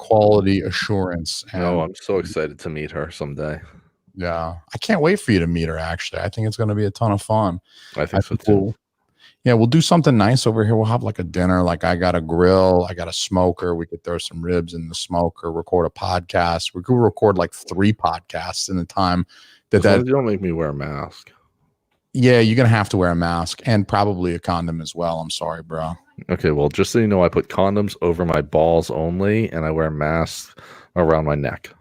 quality assurance. No, And I'm so excited to meet her someday. yeah, I can't wait for you to meet her. Actually, I think it's going to be a ton of fun. I think so too. We'll do something nice over here. We'll have like a dinner. Like I got a grill, I got a smoker. We could throw some ribs in the smoker, record a podcast. We could record like 3 podcasts in the time As long as you don't make me wear a mask. Yeah, you're gonna have to wear a mask and probably a condom as well. I'm sorry, bro. Okay, well, just so you know, I put condoms over my balls only, and I wear masks around my neck.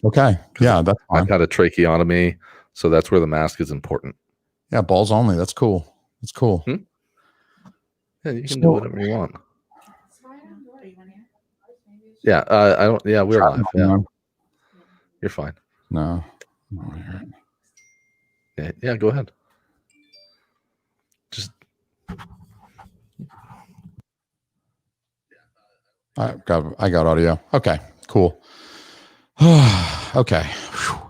Okay, yeah, that's fine. I've had a tracheotomy, so that's where the mask is important. Yeah, balls only. That's cool. That's cool. Yeah, you can do whatever you want. Yeah, I don't. Yeah, we're live. Yeah, you're fine. No. Yeah, go ahead. Just. I got audio. Okay, cool. Okay.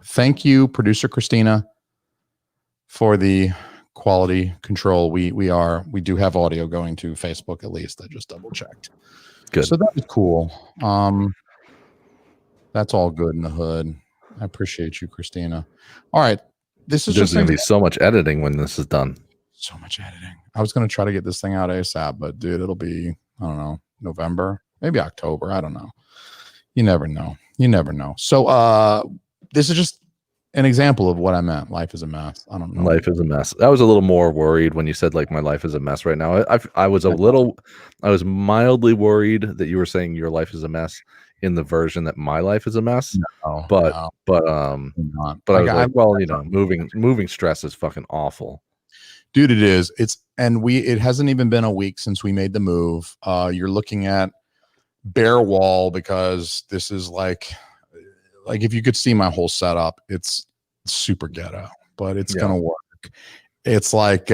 Thank you, producer Christina, for the quality control. We do have audio going to Facebook at least. I just double checked. Good. So that is cool. That's all good in the hood. I appreciate you, Christina. All right. There's going to be so much editing when this is done. So much editing. I was going to try to get this thing out ASAP, but dude, it'll be, I don't know, November, maybe October. I don't know. You never know. So this is just an example of what I meant. Life is a mess. I don't know. Life is a mess. I was a little more worried when you said like my life is a mess right now. I was mildly worried that you were saying your life is a mess in the version that my life is a mess. But I was like, well, you know, moving stress is fucking awful. Dude, it is. It hasn't even been a week since we made the move. You're looking at bare wall because this is like if you could see my whole setup, it's super ghetto, but it's gonna work. It's like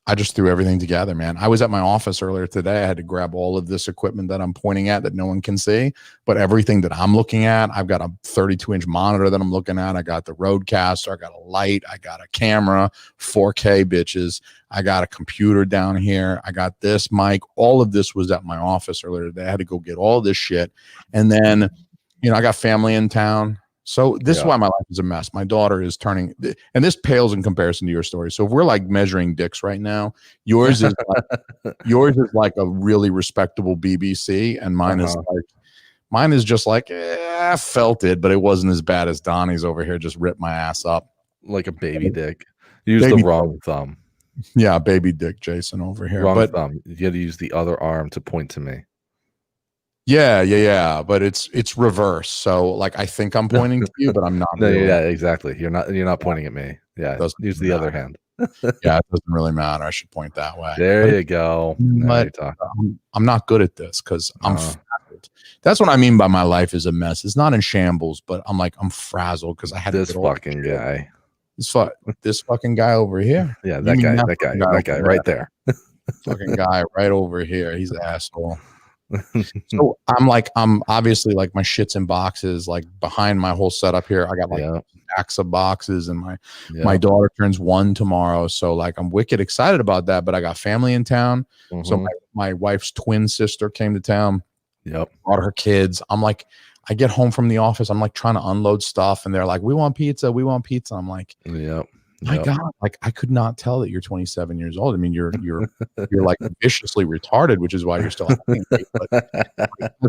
I just threw everything together, man. I was at my office earlier today. I had to grab all of this equipment that I'm pointing at that no one can see, but everything that I'm looking at, I've got a 32-inch monitor that I'm looking at. I got the Rodecaster. I got a light. I got a camera, 4K bitches. I got a computer down here. I got this mic. All of this was at my office earlier today. I had to go get all this shit. And then, you know, I got family in town. So this is why my life is a mess. My daughter is turning, and this pales in comparison to your story. So if we're like measuring dicks right now, yours is like a really respectable BBC, and mine is just like I felt it, but it wasn't as bad as Donnie's over here. Just ripped my ass up like a baby dick. Use the wrong thumb. Yeah, baby dick, Jason over here. Wrong thumb. You got to use the other arm to point to me. Yeah, but it's reverse. So like I think I'm pointing to you, but I'm not. No, really. Yeah, exactly. You're not pointing at me. Yeah, use the other hand. Yeah, it doesn't really matter. I should point that way. There you go. But I'm not good at this because I'm frazzled. That's what I mean by my life is a mess. It's not in shambles, but I'm frazzled because I had this fucking guy. This fucking guy over here. Yeah, that guy right there. Fucking guy right over here. He's an asshole. So I'm obviously like my shit's in boxes, like behind my whole setup here. I got like stacks of boxes, and my daughter turns 1 tomorrow. So like I'm wicked excited about that, but I got family in town. So my wife's twin sister came to town. Brought her kids. I get home from the office. I'm like trying to unload stuff, and they're like, we want pizza. I'm like, my God, like I could not tell that you're 27 years old. I mean, you're like viciously retarded, which is why you're still having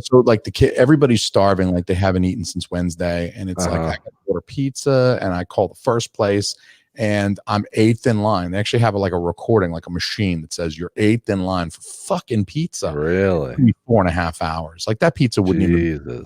so like the kid, everybody's starving, like they haven't eaten since Wednesday, and it's like I got to order pizza, and I call the first place, and I'm 8th in line. They actually have like a recording, like a machine that says you're 8th in line for fucking pizza. Really? 4.5 hours. Like that pizza wouldn't even.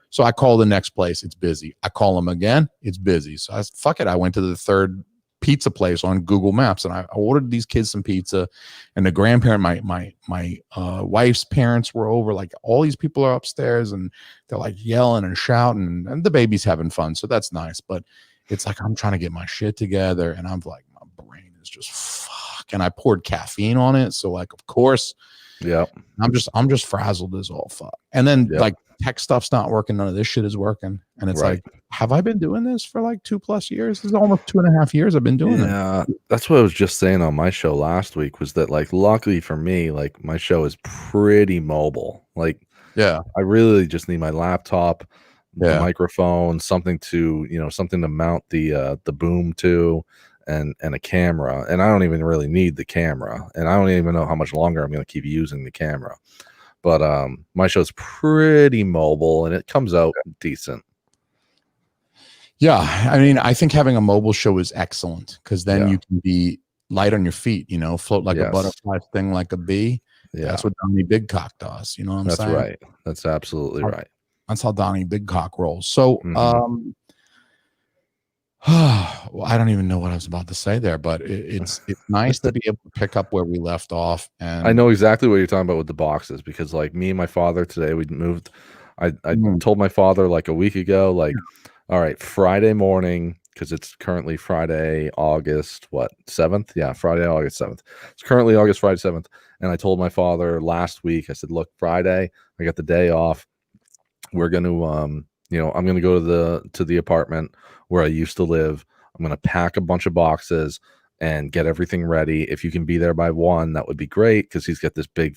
So I call the next place. It's busy. I call them again. It's busy. So I went to the third pizza place on Google Maps, and I ordered these kids some pizza, and the grandparent, my wife's parents were over. Like all these people are upstairs, and they're like yelling and shouting, and the baby's having fun. So that's nice. But it's like, I'm trying to get my shit together, and I'm like, my brain is just fuck. And I poured caffeine on it. So like, of course, I'm just frazzled as all fuck. And then like tech stuff's not working. None of this shit is working. And it's like, have I been doing this for like 2+ years? This is almost 2.5 years I've been doing it. Yeah, that's what I was just saying on my show last week, was that like, luckily for me, like my show is pretty mobile. Like Yeah. I really just need my laptop, a Yeah. microphone, something to, something to mount the boom to, and a camera. And I don't even really need the camera, and I don't even know how much longer I'm going to keep using the camera. But my show's pretty mobile, and it comes out decent. Yeah, I mean, I think having a mobile show is excellent because then you can be light on your feet, float like a butterfly, sting like a bee. Yeah. That's what Donnie Bigcock does. You know what I'm saying? That's right. That's absolutely right. That's how Donnie Bigcock rolls. So, well, I don't even know what I was about to say there, but it's nice to be able to pick up where we left off. And I know exactly what you're talking about with the boxes, because like me and my father today, we moved. I told my father like a week ago, like, all right, Friday morning, because it's currently Friday, August 7th? Yeah, Friday, August 7th. It's currently Friday 7th. And I told my father last week, I said, look, Friday, I got the day off. We're going to, I'm going to go to the apartment where I used to live. I'm going to pack a bunch of boxes and get everything ready. If you can be there by 1, that would be great, because he's got this big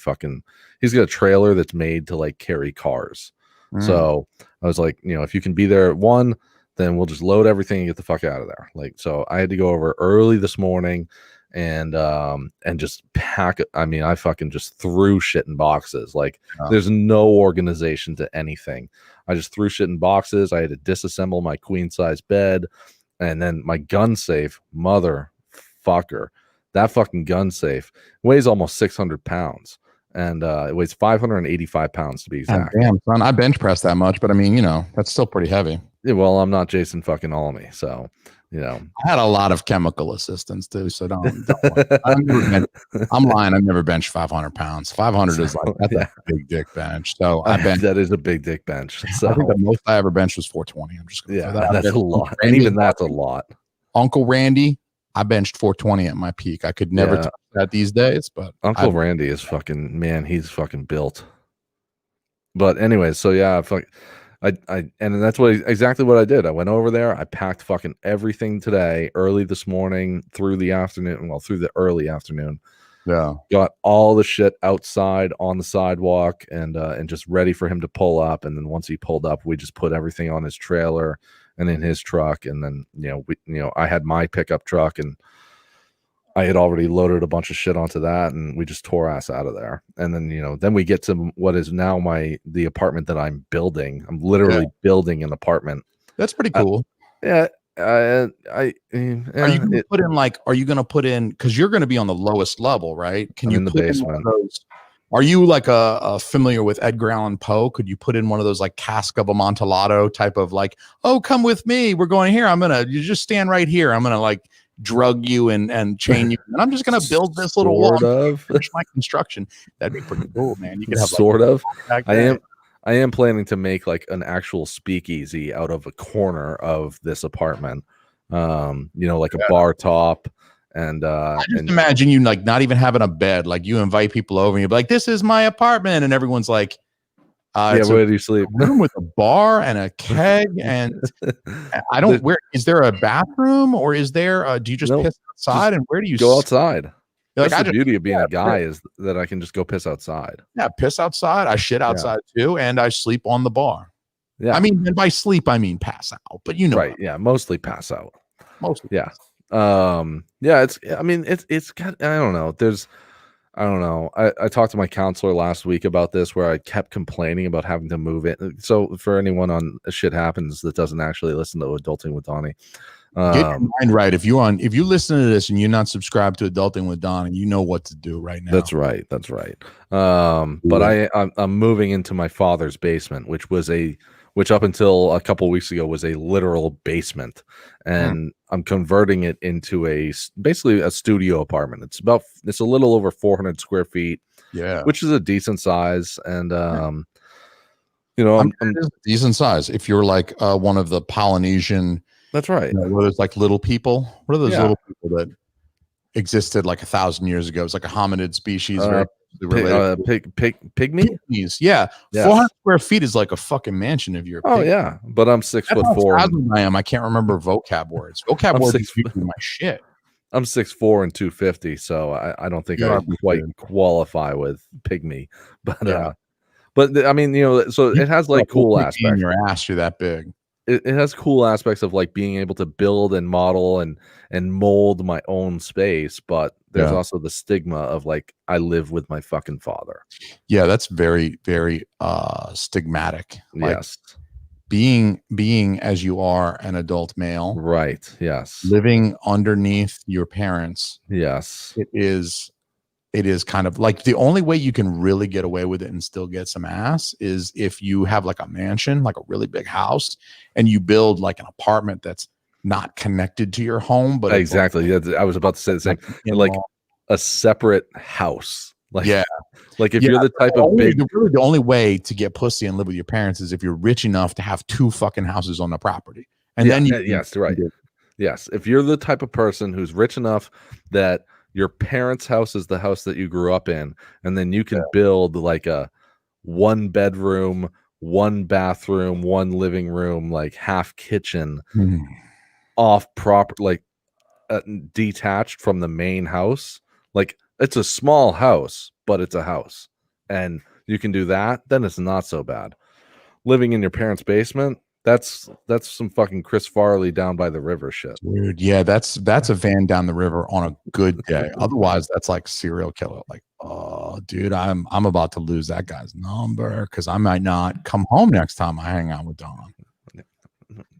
he's got a trailer that's made to like carry cars. So I was like, if you can be there at 1, then we'll just load everything and get the fuck out of there. Like, so I had to go over early this morning and just pack it. I mean, I fucking just threw shit in boxes. Like, there's no organization to anything. I just threw shit in boxes. I had to disassemble my queen size bed, and then my gun safe, motherfucker, that fucking gun safe weighs almost 600 pounds. And it weighs 585 pounds to be exact. Damn, son, I bench press that much, but I mean, that's still pretty heavy. Yeah, well, I'm not Jason fucking Almy, so I had a lot of chemical assistance too, so don't I'm lying. I've never benched 500 pounds. 500 is like that's a big dick bench. So that is a big dick bench. So I think the most I ever benched was 420. I'm just that's a lot, and even that's a lot. Uncle Randy, I benched 420 at my peak. I could never touch that these days, but Uncle Randy is fucking, man, he's fucking built. But anyway, so yeah, and that's exactly what I did. I went over there, I packed fucking everything today, early this morning, through the early afternoon. Yeah. Got all the shit outside on the sidewalk and just ready for him to pull up. And then once he pulled up, we just put everything on his trailer and in his truck. And then, I had my pickup truck, and I had already loaded a bunch of shit onto that, and we just tore ass out of there. And then, then we get to what is now the apartment that I'm building. I'm literally building an apartment. That's pretty cool. Are you going to put in, because you're going to be on the lowest level, right? I'm in the basement. Are you like a familiar with Edgar Allan Poe? Could you put in one of those like Cask of Amontillado type of like, oh, come with me, we're going here, you just stand right here, I'm gonna like drug you and chain you, and I'm just gonna build this little wall, finish my construction? That'd be pretty cool, man. You could have I am planning to make like an actual speakeasy out of a corner of this apartment, like a bar top. And I just imagine you like not even having a bed, like you invite people over and you're like, this is my apartment, and everyone's like, where do you sleep? Room with a bar and a keg, and where is there a bathroom, or is there do you just piss outside, and where do you go outside? That's the beauty of being a guy, is that I can just go piss outside. Yeah, piss outside. I shit outside too, and I sleep on the bar. Yeah, I mean, and by sleep I mean pass out, but right? Yeah, mostly pass out. Mostly, yeah. It's got, I don't know. I talked to my counselor last week about this, where I kept complaining about having to move it. So for anyone on Shit Happens that doesn't actually listen to Adulting with Donnie, get your mind right. If you listen to this and you're not subscribed to Adulting with Donnie, you know what to do right now. That's right. But I'm moving into my father's basement, which up until a couple weeks ago was a literal basement, and I'm converting it into basically a studio apartment. It's a little over 400 square feet, which is a decent size. And I'm decent size if you're like one of the Polynesian. That's right. Where there's like little people. What are those little people that existed like 1,000 years ago? It's like a hominid species. Pygmies. Yeah. 400 square feet is like a fucking mansion if you're a pig. Oh yeah, but I'm 6'4". I am. I can't remember vocab words. Vocab words is usually my shit. I'm 6'4" and 250, so I don't think I quite qualify with pygmy. But But I mean, so it has like cool in aspects. your ass, you're that big. It has cool aspects of like being able to build and model and mold my own space, but there's also the stigma of like I live with my fucking father. Yeah, that's very, very stigmatic. Like Yes. being as you are an adult male. Right. Yes. Living underneath your parents. Yes. It is kind of like the only way you can really get away with it and still get some ass is if you have like a mansion, like a really big house, and you build like an apartment that's not connected to your home, but exactly. Yeah, I was about to say the same. Like a separate house. Like, yeah. Like if you're the type of big, the only way to get pussy and live with your parents is if you're rich enough to have 2 fucking houses on the property, and then yes, right. Yes, if you're the type of person who's rich enough that your parents' house is the house that you grew up in, and then you can build like a 1 bedroom, 1 bathroom, 1 living room, like half kitchen off proper, like detached from the main house. Like it's a small house, but it's a house, and you can do that. Then it's not so bad. Living in your parents' basement, that's some fucking Chris Farley down by the river shit. Dude, yeah, that's a van down the river on a good day. Otherwise, that's like serial killer. Like, oh, dude, I'm about to lose that guy's number because I might not come home next time I hang out with Don.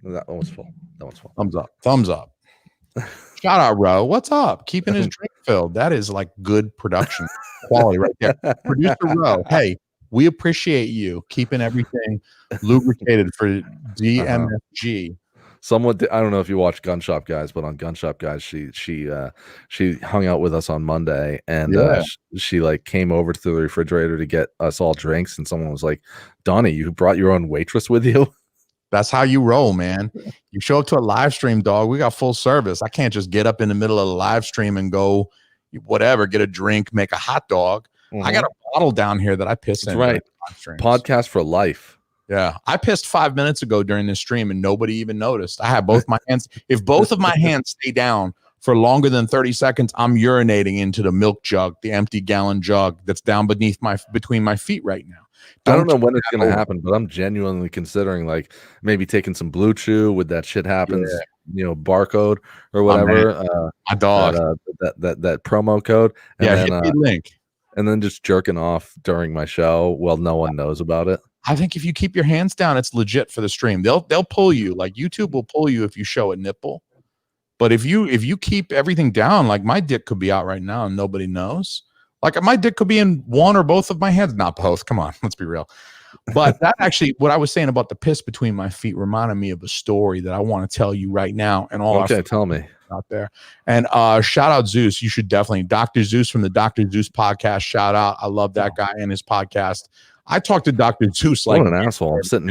That one was full. Thumbs up. Thumbs up. Shout out, Ro. What's up? Keeping his drink filled. That is like good production quality right there. Producer Ro, hey, we appreciate you keeping everything lubricated for DMFG. Somewhat, I don't know if you watch Gun Shop Guys, but on Gun Shop Guys, she hung out with us on Monday, and she like came over to the refrigerator to get us all drinks, and someone was like, "Donnie, you brought your own waitress with you?" That's how you roll, man. You show up to a live stream, dog. We got full service. I can't just get up in the middle of the live stream and go whatever, get a drink, make a hot dog. I got a bottle down here that I piss in. Right. Podcast for life. Yeah. I pissed 5 minutes ago during this stream and nobody even noticed. I had both my hands. If both of my hands stay down for longer than 30 seconds, I'm urinating into the milk jug, the empty gallon jug that's down between my feet right now. I don't know when it's going to happen, but I'm genuinely considering like maybe taking some Blue Chew with that shit happens, barcode or whatever. My dog. That promo code. And hit the link. And then just jerking off during my show while no one knows about it. I think if you keep your hands down, it's legit for the stream. They'll pull you. Like YouTube will pull you if you show a nipple. But if you keep everything down, like my dick could be out right now and nobody knows. Like my dick could be in one or both of my hands. Not both. Come on, let's be real. But that actually, what I was saying about the piss between my feet reminded me of a story that I want to tell you right now. And all tell me out there. And shout out Zeus. You should definitely Dr. Zeus from the Dr. Zeus podcast. Shout out. I love that guy and his podcast. I talked to Dr. Zeus like what an asshole. I'm sitting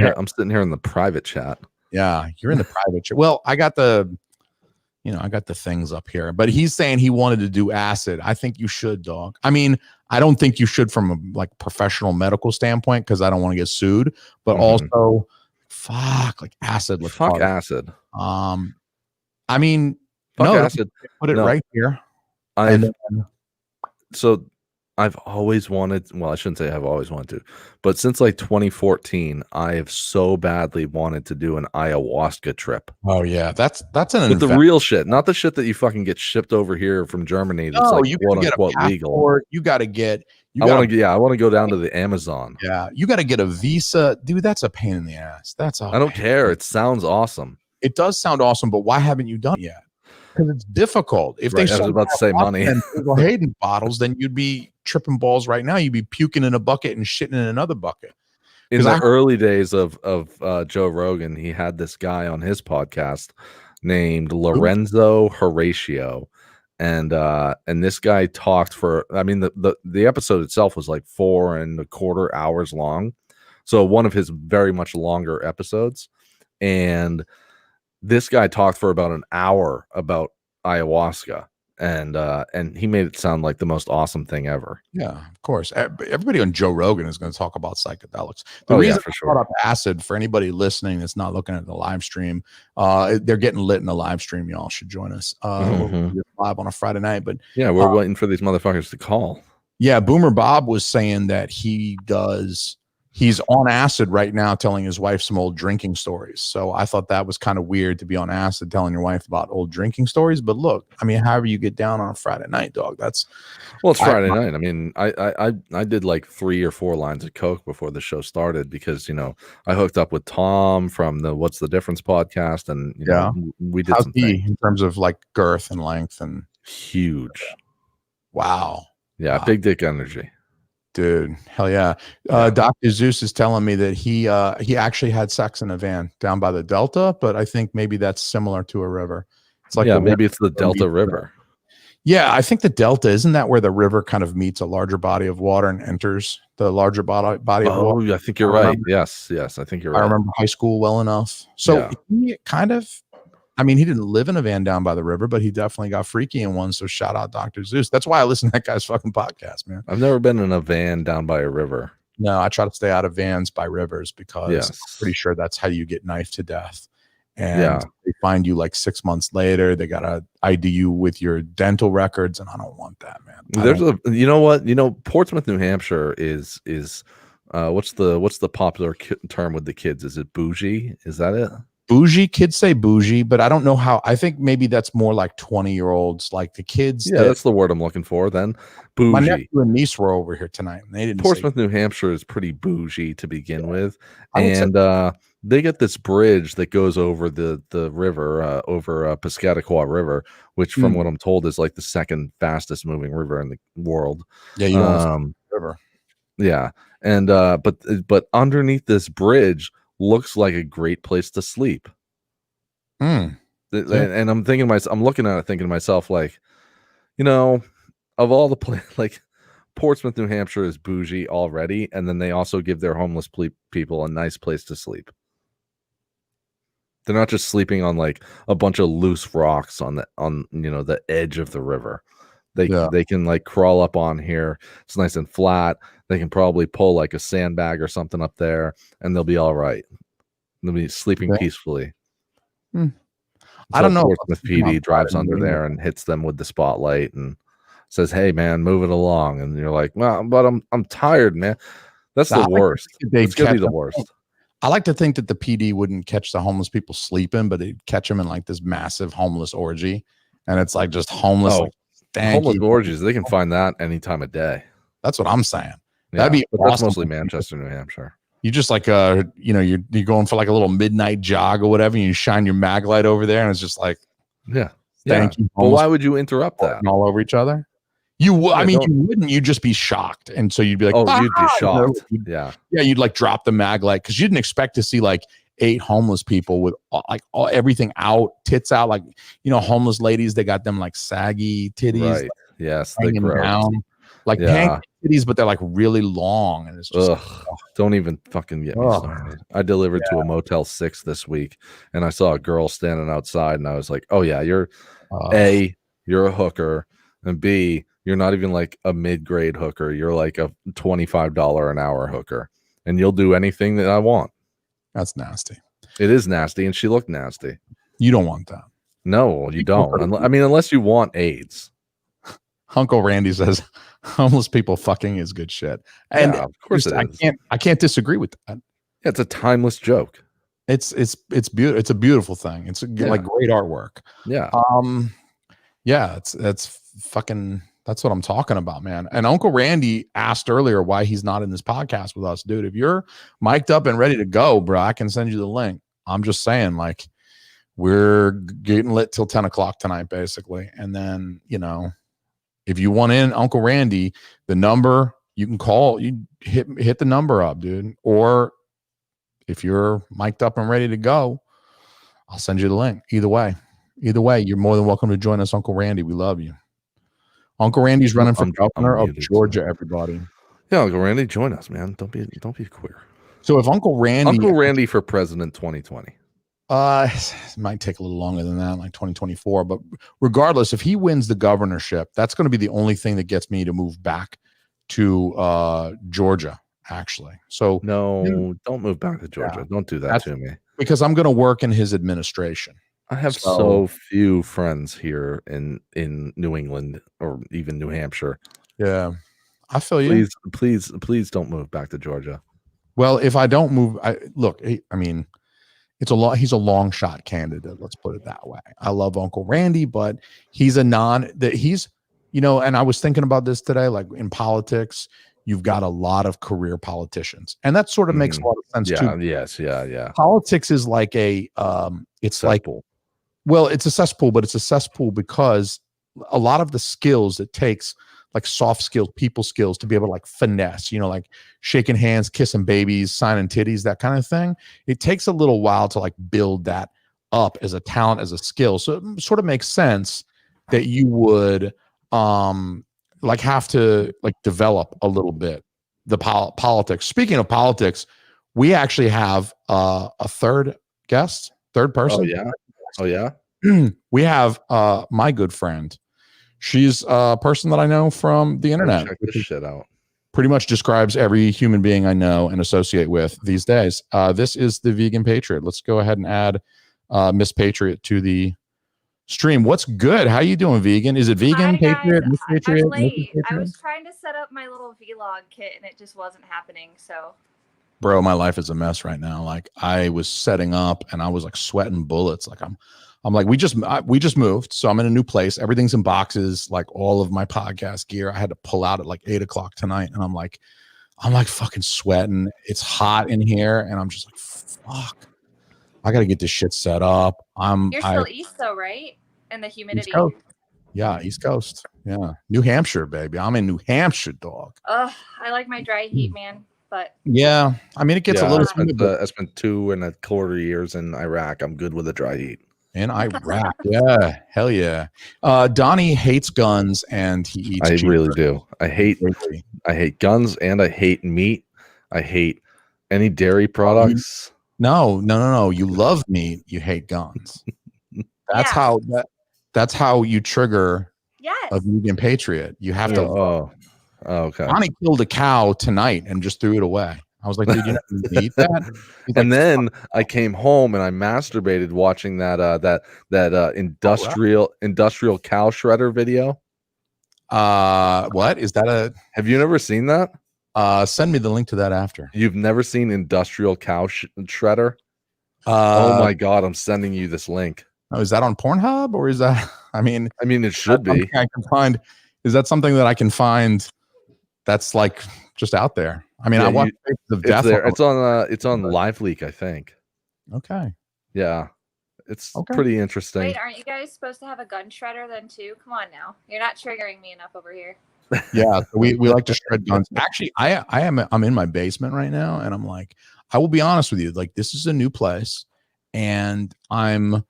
here in the private chat. Yeah, you're in the private chat. Well, I got the things up here, but he's saying he wanted to do acid. I think you should, dog. I mean, I don't think you should from a like professional medical standpoint because I don't want to get sued, but also like acid. Fuck acid. I mean, fuck acid. Put it right here. I've always wanted, well, I shouldn't say I've always wanted to, but since like 2014, I have so badly wanted to do an ayahuasca trip. Oh yeah, that's with the real shit, not the shit that you fucking get shipped over here from Germany. That's like quote unquote legal. You got to get. I want to go down to the Amazon. Yeah, you got to get a visa, dude. That's a pain in the ass. I don't care. It sounds awesome. It does sound awesome, but why haven't you done it yet? Because it's difficult. If they I was about to say money and Hayden bottles, then you'd be tripping balls right now. You'd be puking in a bucket and shitting in another bucket. In the early days of Joe Rogan, he had this guy on his podcast named Lorenzo Horatio, and this guy talked for. I mean, the episode itself was like 4.25 hours long, so one of his very much longer episodes, and this guy talked for about an hour about ayahuasca, and he made it sound like the most awesome thing ever. Yeah, of course. Everybody on Joe Rogan is going to talk about psychedelics. The reason I brought up acid for anybody listening that's not looking at the live stream, they're getting lit in the live stream. Y'all should join us live on a Friday night. But yeah, we're waiting for these motherfuckers to call. Yeah, Boomer Bob was saying that he does he's on acid right now telling his wife some old drinking stories. So I thought that was kind of weird to be on acid telling your wife about old drinking stories. But look, I mean, however you get down on a Friday night, dog, that's Well, it's Friday night. I mean, I did like 3 or 4 lines of coke before the show started because I hooked up with Tom from the What's the Difference podcast, and we did how's some he things. in terms of like girth and length and Huge. wow. Yeah, Wow. big dick energy. Dude, hell yeah. Dr. Zeus is telling me that he actually had sex in a van down by the Delta, but I think maybe that's similar to a river. It's like maybe it's the Delta River. Yeah, I think the Delta, isn't that where the river kind of meets a larger body of water and enters the larger body of water? Oh, I think you're right. Yes, I think you're right. I remember high school well enough. So he kind of, I mean, he didn't live in a van down by the river, but he definitely got freaky in one. So shout out Dr. Zeus. That's why I listen to that guy's fucking podcast, man. I've never been in a van down by a river. No, I try to stay out of vans by rivers because I'm pretty sure that's how you get knifed to death. And they find you like 6 months later. They got to ID you with your dental records, and I don't want that, man. There's you know what? Portsmouth, New Hampshire is what's the popular term with the kids? Is it bougie? Is that it? Bougie, kids say bougie, but I don't know how. I think maybe that's more like 20-year-olds, like the kids. Yeah, that's the word I'm looking for. Then bougie. My nephew and niece were over here tonight, and they didn't. Portsmouth, New Hampshire is pretty bougie to begin with, and they get this bridge that goes over the river, over Piscataqua River, which, from what I'm told, is like the second fastest moving river in the world. Yeah, you know, river. Yeah, and but underneath this bridge looks like a great place to sleep. And I'm thinking I'm looking at it thinking to myself, like, of all the like Portsmouth, New Hampshire is bougie already, and then they also give their homeless people a nice place to sleep. They're not just sleeping on like a bunch of loose rocks on the edge of the river. They can like crawl up on here. It's nice and flat. They can probably pull like a sandbag or something up there, and they'll be all right. They'll be sleeping peacefully. I don't know. Portsmouth PD drives under there and hits them with the spotlight and says, "Hey, man, move it along." And you're like, "Well, but I'm tired, man." That's the worst. It's gonna be the worst. I like to think that the PD wouldn't catch the homeless people sleeping, but they'd catch them in like this massive homeless orgy, and it's like just homeless. Homeless orgies. They can find that any time of day. That's what I'm saying. Yeah, that'd be awesome. That's mostly Manchester, New Hampshire. You just like you're going for like a little midnight jog or whatever, and you shine your mag light over there, and it's just like thank you. Well, why would you interrupt that? All over each other? You wouldn't. You'd just be shocked, and so you'd be like, "Oh, you'd be shocked." Yeah, you'd like drop the mag light because you didn't expect to see like 8 homeless people with like everything out, tits out, like homeless ladies. They got them like saggy titties, right? Like, yes, hanging down, like pancake titties, but they're like really long, and it's just don't even fucking get me started. I delivered to a Motel 6 this week, and I saw a girl standing outside, and I was like, "Oh yeah, you're you're a hooker, and B, you're not even like a mid-grade hooker. You're like a $25 an hour hooker, and you'll do anything that I want." That's nasty. It is nasty, and she looked nasty. You don't want that. No, you don't. I mean, unless you want AIDS. Uncle Randy says homeless people fucking is good shit, and of course it is. I can't disagree with that. Yeah, it's a timeless joke. It's beautiful. It's a beautiful thing. It's like great artwork. Yeah. That's what I'm talking about, man. And Uncle Randy asked earlier why he's not in this podcast with us, dude. If you're mic'd up and ready to go, bro, I can send you the link. I'm just saying, like, we're getting lit till 10 o'clock tonight, basically. And then, if you want in Uncle Randy, the number you can call, you hit the number up, dude. Or if you're mic'd up and ready to go, I'll send you the link. Either way, you're more than welcome to join us, Uncle Randy. We love you. Uncle Randy's running for governor of Georgia, everybody. Yeah, Uncle Randy, join us, man. Don't be queer. So if Uncle Randy for president 2020. It might take a little longer than that, like 2024. But regardless, if he wins the governorship, that's going to be the only thing that gets me to move back to Georgia, actually. So no, don't move back to Georgia. Yeah, don't do that to me. Because I'm going to work in his administration. I have so few friends here in New England or even New Hampshire. Yeah, I feel you. Please don't move back to Georgia. Well, if I don't move, I mean, it's a lot. He's a long shot candidate. Let's put it that way. I love Uncle Randy, but he's and I was thinking about this today, like in politics, you've got a lot of career politicians, and that sort of makes a lot of sense too. Yes. Yeah. Politics is like it's cesspool. It's a cesspool, but it's a cesspool because a lot of the skills it takes, like soft skills, people skills, to be able to like finesse, like shaking hands, kissing babies, signing titties, that kind of thing. It takes a little while to like build that up as a talent, as a skill. So it sort of makes sense that you would like have to like develop a little bit the politics. Speaking of politics, we actually have a third person. Oh yeah. We have my good friend. She's a person that I know from the internet. Check this shit out. Pretty much describes every human being I know and associate with these days. This is the Vegan Patriot. Let's go ahead and add Miss Patriot to the stream. What's good? How you doing, Vegan? Is it Vegan Patriot? Miss Patriot? I'm late. I was trying to set up my little vlog kit and it just wasn't happening. So, bro, my life is a mess right now. Like I was setting up and I was like sweating bullets. Like I'm like, we just moved. So I'm in a new place. Everything's in boxes, like all of my podcast gear. I had to pull out at like 8:00 tonight. And I'm like fucking sweating. It's hot in here. And I'm just like, fuck, I got to get this shit set up. You're still east though, right? And the humidity. East Coast. Yeah. East Coast. Yeah. New Hampshire, baby. I'm in New Hampshire, dog. I like my dry heat, man. But yeah, I mean, it gets a little. I spent 2.25 years in Iraq. I'm good with the dry heat. In Iraq, yeah, hell yeah. Donnie hates guns and he eats. I really do. I hate guns and I hate meat. I hate any dairy products. No. You love meat. You hate guns. That's how you trigger a Vegan Patriot. You have to. Oh, okay. Donnie killed a cow tonight and just threw it away. I was like, dude, you don't eat that. And then I came home and I masturbated watching that industrial cow shredder video. What is that? Have you never seen that? Send me the link to that after. You've never seen industrial cow shredder? Oh my god, I'm sending you this link. Oh, is that on Pornhub or is that? I mean, it should be. I can find. Is that something that I can find? That's like just out there. I mean, I watched of death. It's on Live Leak, I think. Okay. Yeah, it's pretty interesting. Wait, aren't you guys supposed to have a gun shredder then too? Come on now, you're not triggering me enough over here. Yeah, we like to shred guns. Actually, I'm in my basement right now, and I'm like, I will be honest with you, like this is a new place, and I'm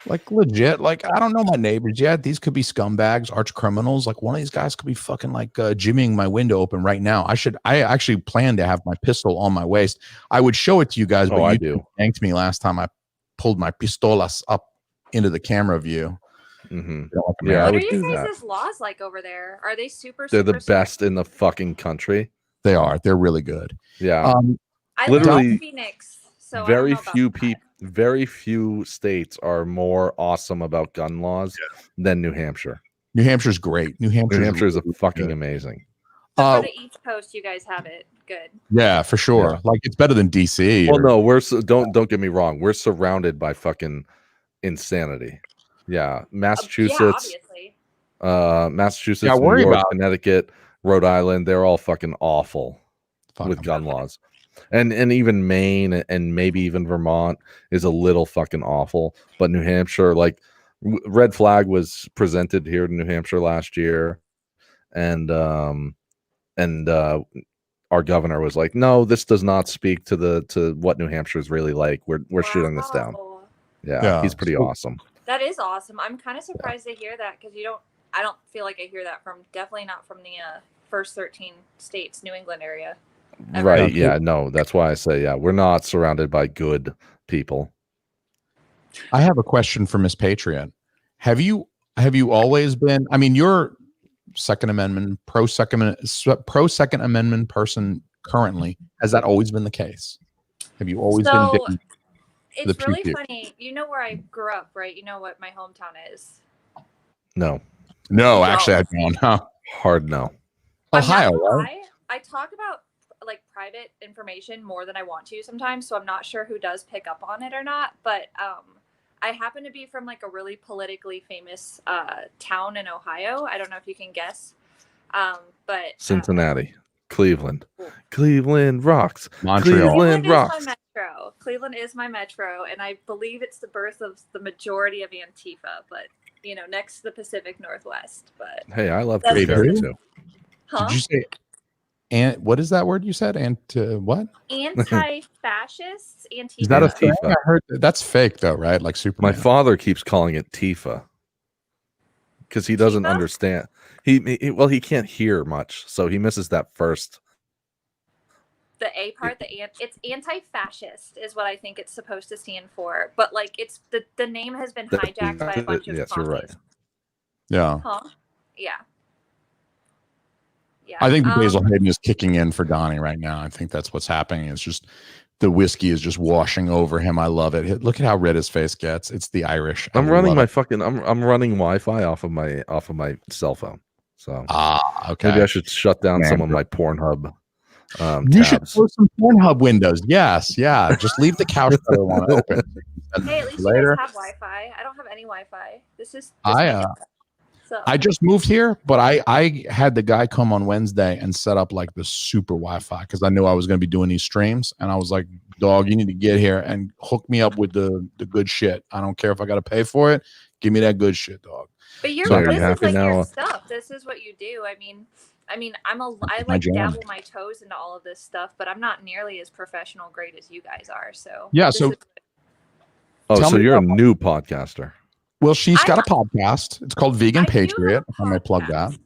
like legit, like I don't know my neighbors yet. These could be scumbags, arch criminals. Like one of these guys could be fucking like jimmying my window open right now. I actually plan to have my pistol on my waist. I would show it to you guys, but you thanked me last time I pulled my pistolas up into the camera view. Mm-hmm. Yeah, what are you guys' laws like over there? Are they super? They're the best in the fucking country. They are. They're really good. Yeah. I live in Phoenix, so very few states are more awesome about gun laws than New Hampshire. New Hampshire's great. New Hampshire is fucking amazing. On the East Coast, you guys have it good. Yeah, for sure. Yeah. Like it's better than DC. Well, no, don't get me wrong. We're surrounded by fucking insanity. Yeah, Massachusetts, Massachusetts, New York, Connecticut, Rhode Island. They're all fucking awful with gun laws. And even Maine and maybe even Vermont is a little fucking awful. But New Hampshire, like Red Flag was presented here in New Hampshire last year. And our governor was like, no, this does not speak to what New Hampshire is really like. We're shooting this down. Yeah, he's pretty awesome. That is awesome. I'm kind of surprised to hear that because I don't feel like I hear that definitely not from the first 13 states, New England area. Right. Yeah. No, that's why I say, we're not surrounded by good people. I have a question for Miss Patriot. Have you always been, I mean, you're Second Amendment, pro Second Amendment person currently. Has that always been the case? Have you always been bitten? It's really funny. You know where I grew up, right? You know what my hometown is? No, actually I don't know. Hard no. Ohio, right? I talk about like private information more than I want to sometimes, so I'm not sure who does pick up on it or not. But I happen to be from like a really politically famous town in Ohio. I don't know if you can guess. But Cincinnati, Cleveland, Cleveland rocks. Montreal. Cleveland rocks. Is my metro. Cleveland is my metro, and I believe it's the birth of the majority of Antifa. But you know, next to the Pacific Northwest. But hey, I love Wait, Cleveland really? too. huh? Did you say? And what is that word you said? What? Anti-fascists. Antifa. Is that a thing? Antifa. I heard that's fake though, right? Like Superman. My father keeps calling it Tifa because he doesn't Tifa? understand. He can't hear much, so he misses that first. The A part, it's anti-fascist is what I think it's supposed to stand for. But like, it's the name has been hijacked by a bunch of Yes, you're right. Yeah. Huh? Yeah. Yeah. I think the Basil Hayden is kicking in for Donnie right now. I think that's what's happening. It's just the whiskey is just washing over him. I love it. Look at how red his face gets. It's the Irish. I'm running my fucking. I'm running Wi-Fi off of my cell phone. So okay. Maybe I should shut down some of my Pornhub. You should close some Pornhub windows. Yes, yeah. Just leave the couch one open. Hey, at least you guys have Wi-Fi. I don't have any Wi-Fi. I just moved here, but I had the guy come on Wednesday and set up like the super Wi-Fi because I knew I was going to be doing these streams, and I was like, "Dog, you need to get here and hook me up with the good shit. I don't care if I got to pay for it. Give me that good shit, dog." But this is like your stuff. This is what you do. I mean, I like dabble my toes into all of this stuff, but I'm not nearly as professional great as you guys are. So yeah. So you're a new podcaster. Well, she's got a podcast. It's called Vegan Patriot. If I may plug that.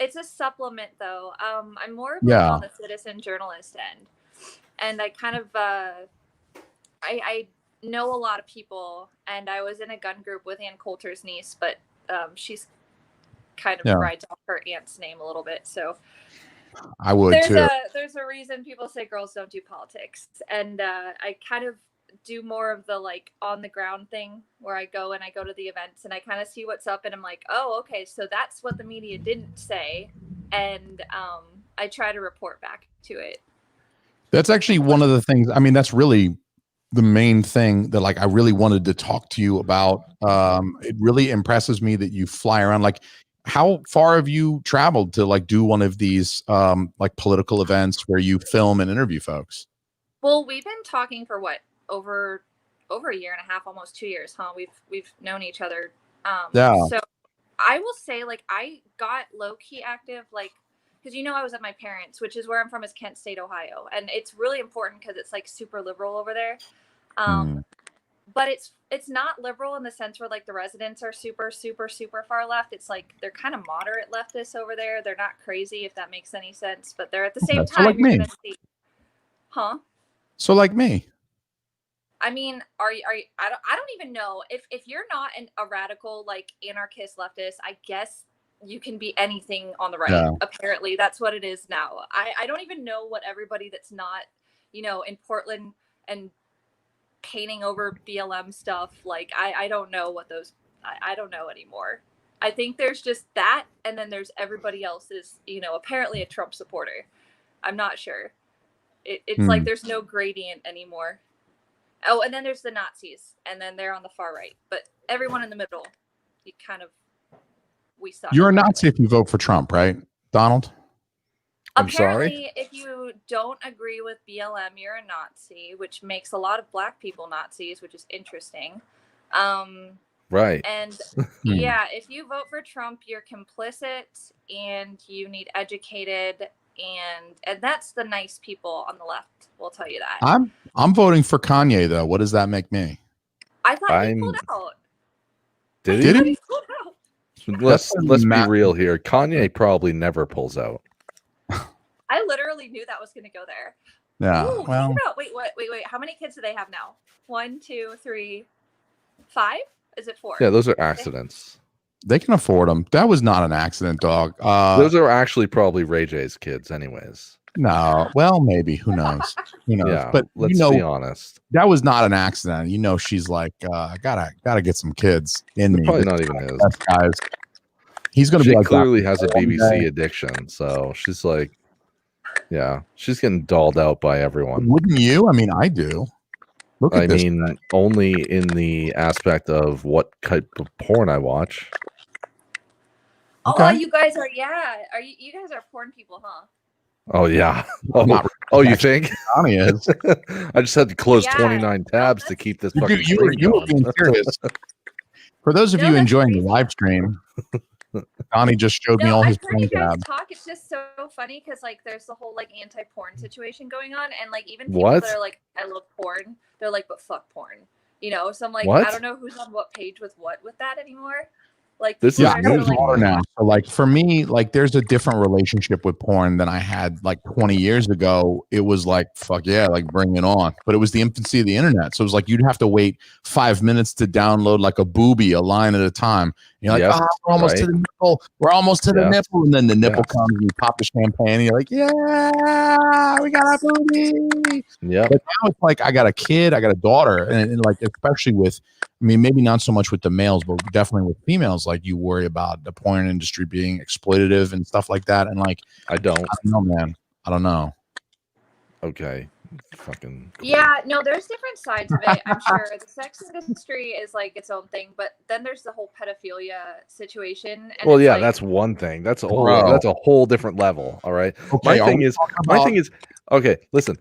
It's a supplement, though. I'm more of on the citizen journalist end, and I kind of I know a lot of people, and I was in a gun group with Ann Coulter's niece, but she's kind of rides off her aunt's name a little bit. So I would too. There's a reason people say girls don't do politics, and I kind of do more of the like on the ground thing where I go to the events and I kind of see what's up and I'm like, oh, okay, so that's what the media didn't say, and I try to report back to it. That's actually one of the things. I mean, that's really the main thing that like I really wanted to talk to you about. It really impresses me that you fly around. Like, how far have you traveled to like do one of these like political events where you film and interview folks? Well, we've been talking for what, over a year and a half, almost 2 years, huh? We've known each other. So I will say, like, I got low-key active, like, because I was at my parents', which is where I'm from, is Kent State, Ohio, and it's really important because it's like super liberal over there. But it's not liberal in the sense where like the residents are super far left. It's like they're kind of moderate leftists over there. They're not crazy, if that makes any sense, but they're at the same time. So like me. Huh? So like me. I mean, are you? I don't even know if you're not a radical like anarchist leftist. I guess you can be anything on the right. Yeah. Apparently, that's what it is now. I don't even know what everybody that's not in Portland and painting over BLM stuff. Like I don't know what those. I don't know anymore. I think there's just that, and then there's everybody else is apparently a Trump supporter. I'm not sure. It's like there's no gradient anymore. Oh, and then there's the Nazis, and then they're on the far right. But everyone in the middle, we suck. You're a Nazi if you vote for Trump, right, Donald? Apparently, if you don't agree with BLM, you're a Nazi, which makes a lot of black people Nazis, which is interesting. Right. And yeah, if you vote for Trump, you're complicit, and you need educated. And that's the nice people on the left. We'll tell you that. I'm voting for Kanye though. What does that make me? I thought he pulled out. Did he? Let's be real here. Kanye probably never pulls out. I literally knew that was going to go there. Yeah. Ooh, well, wait. How many kids do they have now? 1, 2, 3, 5? Is it 4? Yeah, those are accidents. They can afford them. That was not an accident, dog. Those are actually probably Ray J's kids anyways. No, well, maybe. Who knows? Yeah, but let's be honest. That was not an accident. She's like, gotta get some kids in me. Probably not even his. He's gonna be like clearly has a BBC addiction, so she's like, Yeah, she's getting dolled out by everyone. Wouldn't you? I mean, I do. Look at I this. mean, only in the aspect of what type of porn I watch. Oh, Okay. you guys are you guys are porn people, huh? Oh yeah. I'm not Oh, you think? Connie is. I just had to close Yeah. 29 tabs to that's- keep this You, fucking you were stream you were going. being serious. For those of No, you that's enjoying the crazy. live stream, Connie just showed me No, all his I've heard porn you guys tabs. talk. It's just so funny because like there's the whole like anti-porn situation going on, and like even people What? that are like, I love porn, they're like, but fuck porn, you know. So I'm like, What? I don't know who's on what page with what with that anymore. Like This people is are Yeah, I new got so a to like, daughter me. now. So like for me, like there's a different relationship with porn than I had like 20 years ago. It was like, fuck yeah, like bring it on. But it was the infancy of the internet. So it was like you'd have to wait 5 minutes to download like a boobie, a line at a time. And you're like, Yep, we're almost to the nipple. We're almost to the Yes. nipple. And then the nipple Yes. comes and you pop the champagne and you're like, yeah, we got a boobie. Yep. But now it's like I got a kid, I got a daughter, and like especially with, I mean, maybe not so much with the males, but definitely with females. Like you worry about the porn industry being exploitative and stuff like that. And like, I don't. I don't know, man. I don't know. Okay. Fucking. yeah, no, there's different sides of it. I'm sure the sex industry is like its own thing, but then there's the whole pedophilia situation. And Well, it's yeah, like, that's one thing. That's a whole. Bro. That's a whole different level. All right. Okay, My are thing we is. talking My about- thing is. Okay, listen.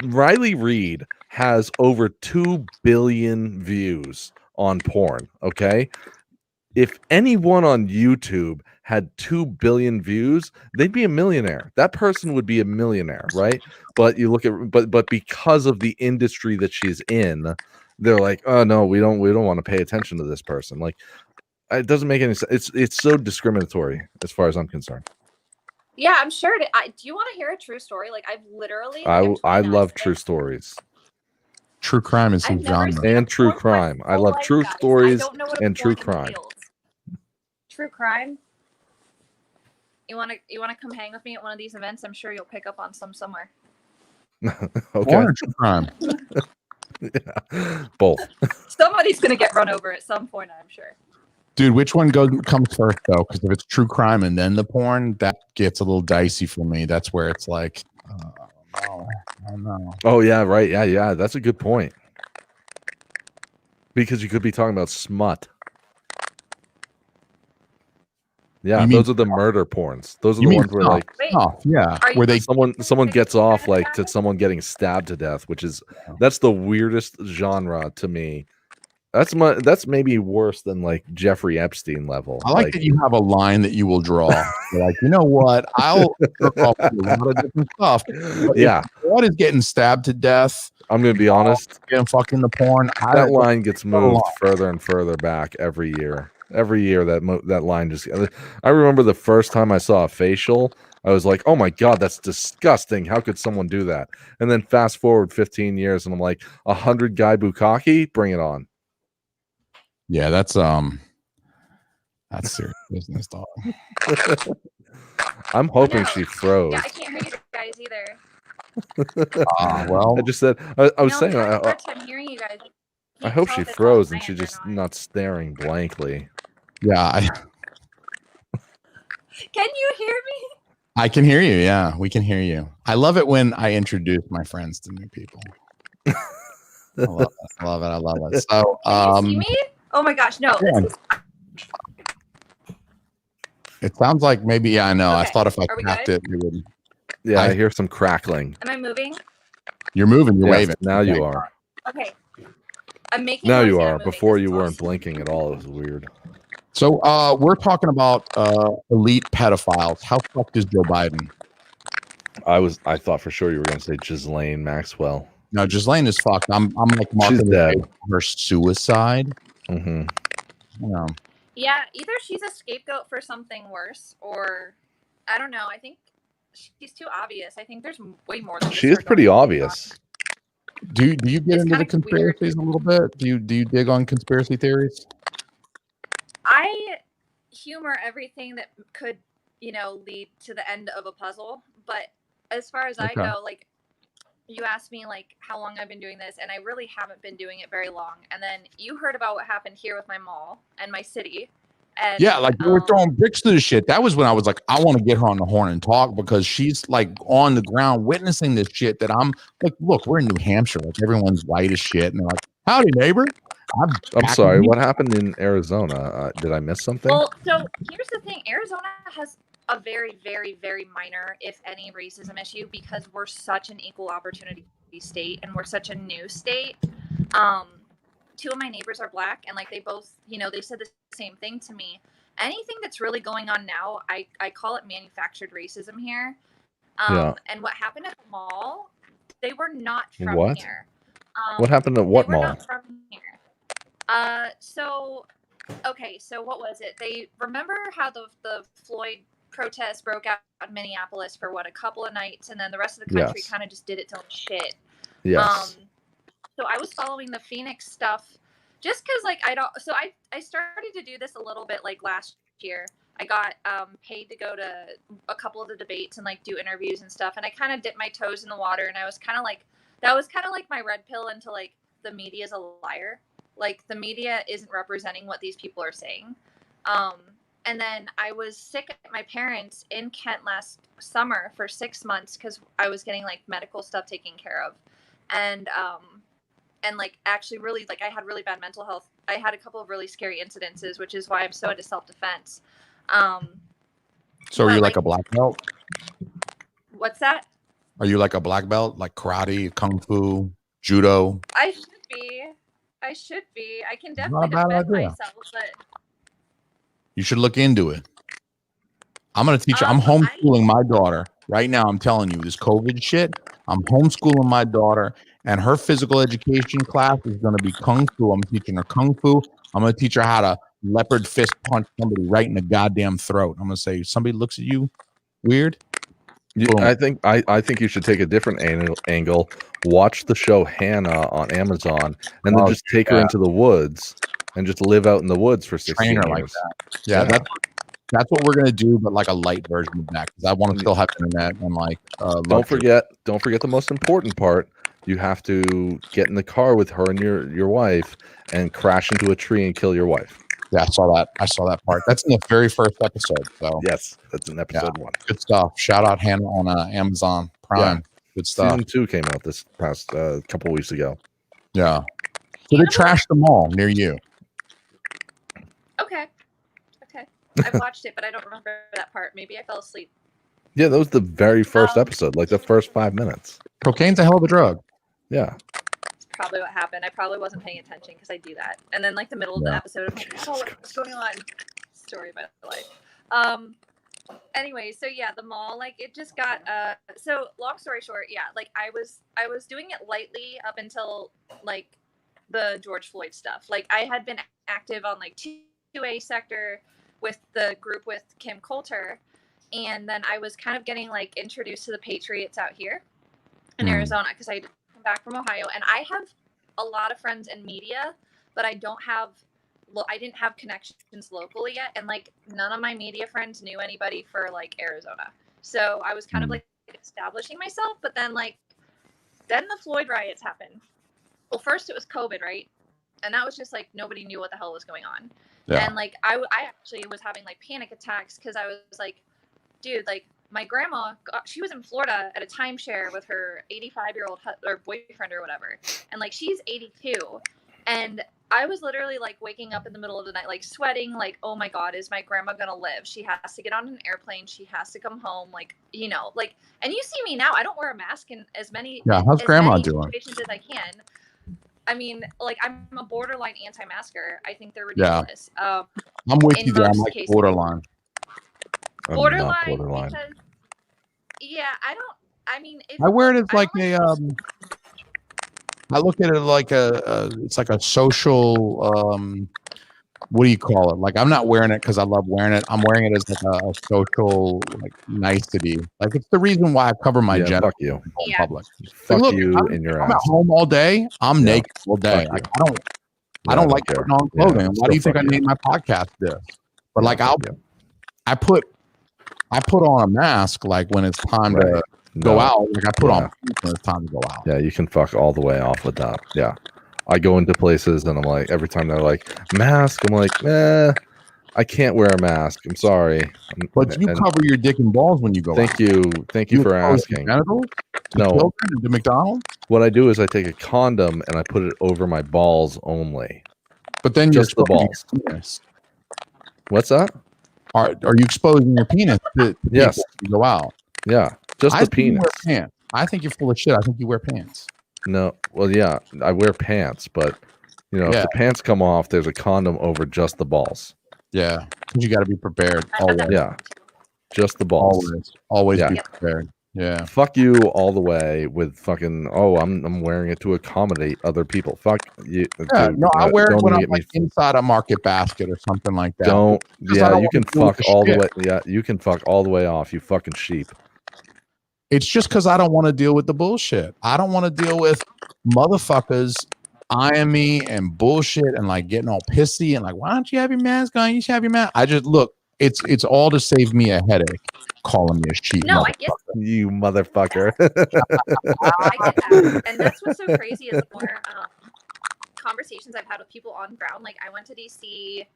Riley Reid has over 2 billion views on porn. Okay. If anyone on YouTube had 2 billion views, they'd be a millionaire. That person would be a millionaire, right? But you look at but because of the industry that she's in, they're like, oh no, we don't want to pay attention to this person. Like, it doesn't make any sense. It's so discriminatory as far as I'm concerned. yeah, I'm sure. Do you want to hear a true story? Like I've literally, like, I'm I 29 love today. true stories True crime is I've his never genre. seen and a true porn in my crime. I whole love life, true guys. I stories don't know what a and true porn crime. entails. True crime. You want to come hang with me at one of these events? I'm sure you'll pick up on some somewhere. Okay. Porn or true crime? Yeah. Both. Somebody's gonna get run over at some point, I'm sure. Dude, which one comes first though? Because if it's true crime and then the porn, that gets a little dicey for me. That's where it's like, I don't know. Oh yeah, right. Yeah. That's a good point. Because you could be talking about smut. Yeah, You mean- those are the murder porns. Those are You the mean ones where snuff? like Wait, Oh, yeah. are Where you- they someone gets off like to someone getting stabbed to death, which is that's the weirdest genre to me. That's maybe worse than like Jeffrey Epstein level. I like that you have a line that you will draw. You're like, you know what? I'll jerk off to a lot of different stuff. But Yeah, what is getting stabbed to death? I'm gonna be honest. Getting fucking the porn. That line gets moved line. further and further back every year. Every year that line just. I remember the first time I saw a facial, I was like, "Oh my god, that's disgusting! How could someone do that?" And then fast forward 15 years, and I'm like, 100 guy bukkake, bring it on. Yeah, that's serious business, dog. I'm hoping No. she froze. Yeah, I can't hear you guys either. Well, I just said I was No, saying I'm having a I hard time hearing you guys. I Can't hope tell she if it's froze on and my she's end or just not staring blankly. yeah, Can you hear me? I can hear you. Yeah, we can hear you. I love it when I introduce my friends to new people. I love it. I love it. I love it. So, Can you see me? Oh my gosh, no. yeah. This is, It sounds like maybe. Yeah, I know. I Okay. thought if I Are we tapped good? it, it would. Yeah, I hear some crackling. am I moving? You're moving. You're Yes, waving. now you Okay. are. Okay. I'm making Now noise you and I'm are. moving. Before This you is weren't awesome. blinking at all. It was weird. So, we're talking about elite pedophiles. How fucked is Joe Biden? I thought for sure you were going to say Ghislaine Maxwell. No, Ghislaine is fucked. I'm like marking She's the dead. date for her suicide. Mm-hmm. You know, Yeah, either she's a scapegoat for something worse, or I don't know. I think she's too obvious. I think there's way more than She just is her pretty going obvious. do you get It's into the kinda weird. conspiracies a little bit? Do you dig on conspiracy theories? I humor everything that could, lead to the end of a puzzle. But as far as I Okay. go, like, you asked me like how long I've been doing this, and I really haven't been doing it very long. And then you heard about what happened here with my mall and my city, And yeah, like they were throwing bricks to the shit. That was when I was like, I want to get her on the horn and talk, because she's like on the ground witnessing this shit that I'm like, look, we're in New Hampshire. Like everyone's white as shit. And they're like, howdy, neighbor. I'm sorry, what happened in Arizona? Did I miss something? Well, so here's the thing. Arizona has a very, very, very minor, if any, racism issue, because we're such an equal opportunity state and we're such a new state. Two of my neighbors are black, and like they both, they said the same thing to me. Anything that's really going on now, I call it manufactured racism here. And what happened at the mall, they were not from here. What happened at what mall? They were not from here. So what was it? They remember how the Floyd protest broke out in Minneapolis for a couple of nights, and then the rest of the country kind of just did its own shit. Yes. So I was following the Phoenix stuff just because, like, I started to do this a little bit like last year. I got paid to go to a couple of the debates and like do interviews and stuff, and I kind of dipped my toes in the water, and I was kind of like, that was kind of like my red pill into like the media is a liar. Like the media isn't representing what these people are saying. And then I was sick at my parents in Kent last summer for 6 months because I was getting like medical stuff taken care of. And like actually really, like I had really bad mental health. I had a couple of really scary incidences, which is why I'm so into self-defense. So are you like a black belt? What's that? Are you like a black belt, like karate, kung fu, judo? I should be. I can definitely defend myself, but you should look into it. I'm going to teach you. I'm homeschooling my daughter right now. I'm telling you, this COVID shit, I'm homeschooling my daughter, and her physical education class is going to be kung fu. I'm teaching her kung fu. I'm going to teach her how to leopard fist punch somebody right in the goddamn throat. I'm going to say, somebody looks at you weird. I think you should take a different angle. Watch the show Hannah on Amazon, and then just take her into the woods and just live out in the woods for 16 years. Like that. Yeah, that's what we're gonna do, but like a light version of that, because I want to still have internet and like. Don't forget the most important part. You have to get in the car with her and your wife and crash into a tree and kill your wife. Yeah, I saw that part. That's in the very first episode. So yes, that's in episode 1. Good stuff. Shout out Hannah on Amazon Prime. Yeah. Good stuff. Season 2 came out this past couple weeks ago. Yeah. So they trashed them all near you. Okay. I watched it, but I don't remember that part. Maybe I fell asleep. Yeah, that was the very first episode, like the first 5 minutes. Cocaine's a hell of a drug. Yeah. Probably what happened. I probably wasn't paying attention because I do that. And then like the middle of the episode, I'm like, oh, what's going on? Story of my life. Anyway, so yeah, the mall, like it just got so long story short, yeah, like I was doing it lightly up until like the George Floyd stuff. Like I had been active on like 2A sector with the group with Kim Coulter, and then I was kind of getting like introduced to the Patriots out here in Arizona because I back from Ohio, and I have a lot of friends in media, but I didn't have connections locally yet, and like none of my media friends knew anybody for like Arizona, so I was kind of like establishing myself. But then the Floyd riots happened. Well, first it was COVID, right? And that was just like nobody knew what the hell was going on. And like I actually was having like panic attacks because I was like, dude, like my grandma, she was in Florida at a timeshare with her 85-year-old or boyfriend or whatever. And like, she's 82. And I was literally like waking up in the middle of the night, like sweating, like, oh my God, is my grandma going to live? She has to get on an airplane. She has to come home. Like, like, and you see me now, I don't wear a mask in as many, how's grandma doing? Situations as I can. I mean, like, I'm a borderline anti-masker. I think they're ridiculous. Yeah. I'm with you there. I'm like cases. Borderline. Borderline. Because, I wear it as like a I look at it like it's like a social what do you call it? Like I'm not wearing it because I love wearing it. I'm wearing it as like a social like nicety. Like it's the reason why I cover my genitals in public. Fuck look, you in your I'm ass. at home all day. I'm naked all day. Like I don't like putting on clothing. Why do you think I named my podcast this? But like I put on a mask like when it's time to go out. Like I put on when it's time to go out. Yeah, you can fuck all the way off with that. Yeah. I go into places and I'm like, every time they're like, mask, I'm like, I can't wear a mask. I'm sorry. But you And cover your dick and balls when you go thank out. you for expose your asking. genitals to No. children and to McDonald's? What I do is I take a condom and I put it over my balls only. But then Just the you're exposing balls. your penis. What's that? Are you exposing your penis to Yes. people when you go out? Yeah, just I the think you penis. wear pants. I think you're full of shit. I think you wear pants. No, well, yeah, I wear pants, but if Yeah. the pants come off, there's a condom over just the balls. Yeah. You got to be prepared. I have that Always. Yeah, just the balls. Always Yeah. be prepared. Yeah. Fuck you all the way with fucking. Oh, I'm wearing it to accommodate other people. Fuck you. Yeah, Dude, no, I wear it don't when even I'm get me. like inside a market basket or something like that. Don't. Because I Yeah, don't you wanna can deal with fuck all the shit. way. Yeah, you can fuck all the way off. You fucking sheep. It's just because I don't want to deal with the bullshit. I don't want to deal with motherfuckers eyeing me and bullshit and like getting all pissy and like, why don't you have your mask on? You should have your mask. I just look. It's all to save me a headache. Calling me a sheep. No, I get You motherfucker. I get that. And that's what's so crazy is the more conversations I've had with people on ground. Like I went to DC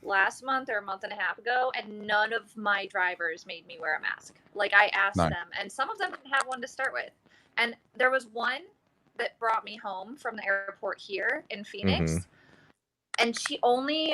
last month or a month and a half ago, and none of my drivers made me wear a mask. Like I asked Nice. them, and some of them didn't have one to start with. And there was one that brought me home from the airport here in Phoenix. Mhm. And she only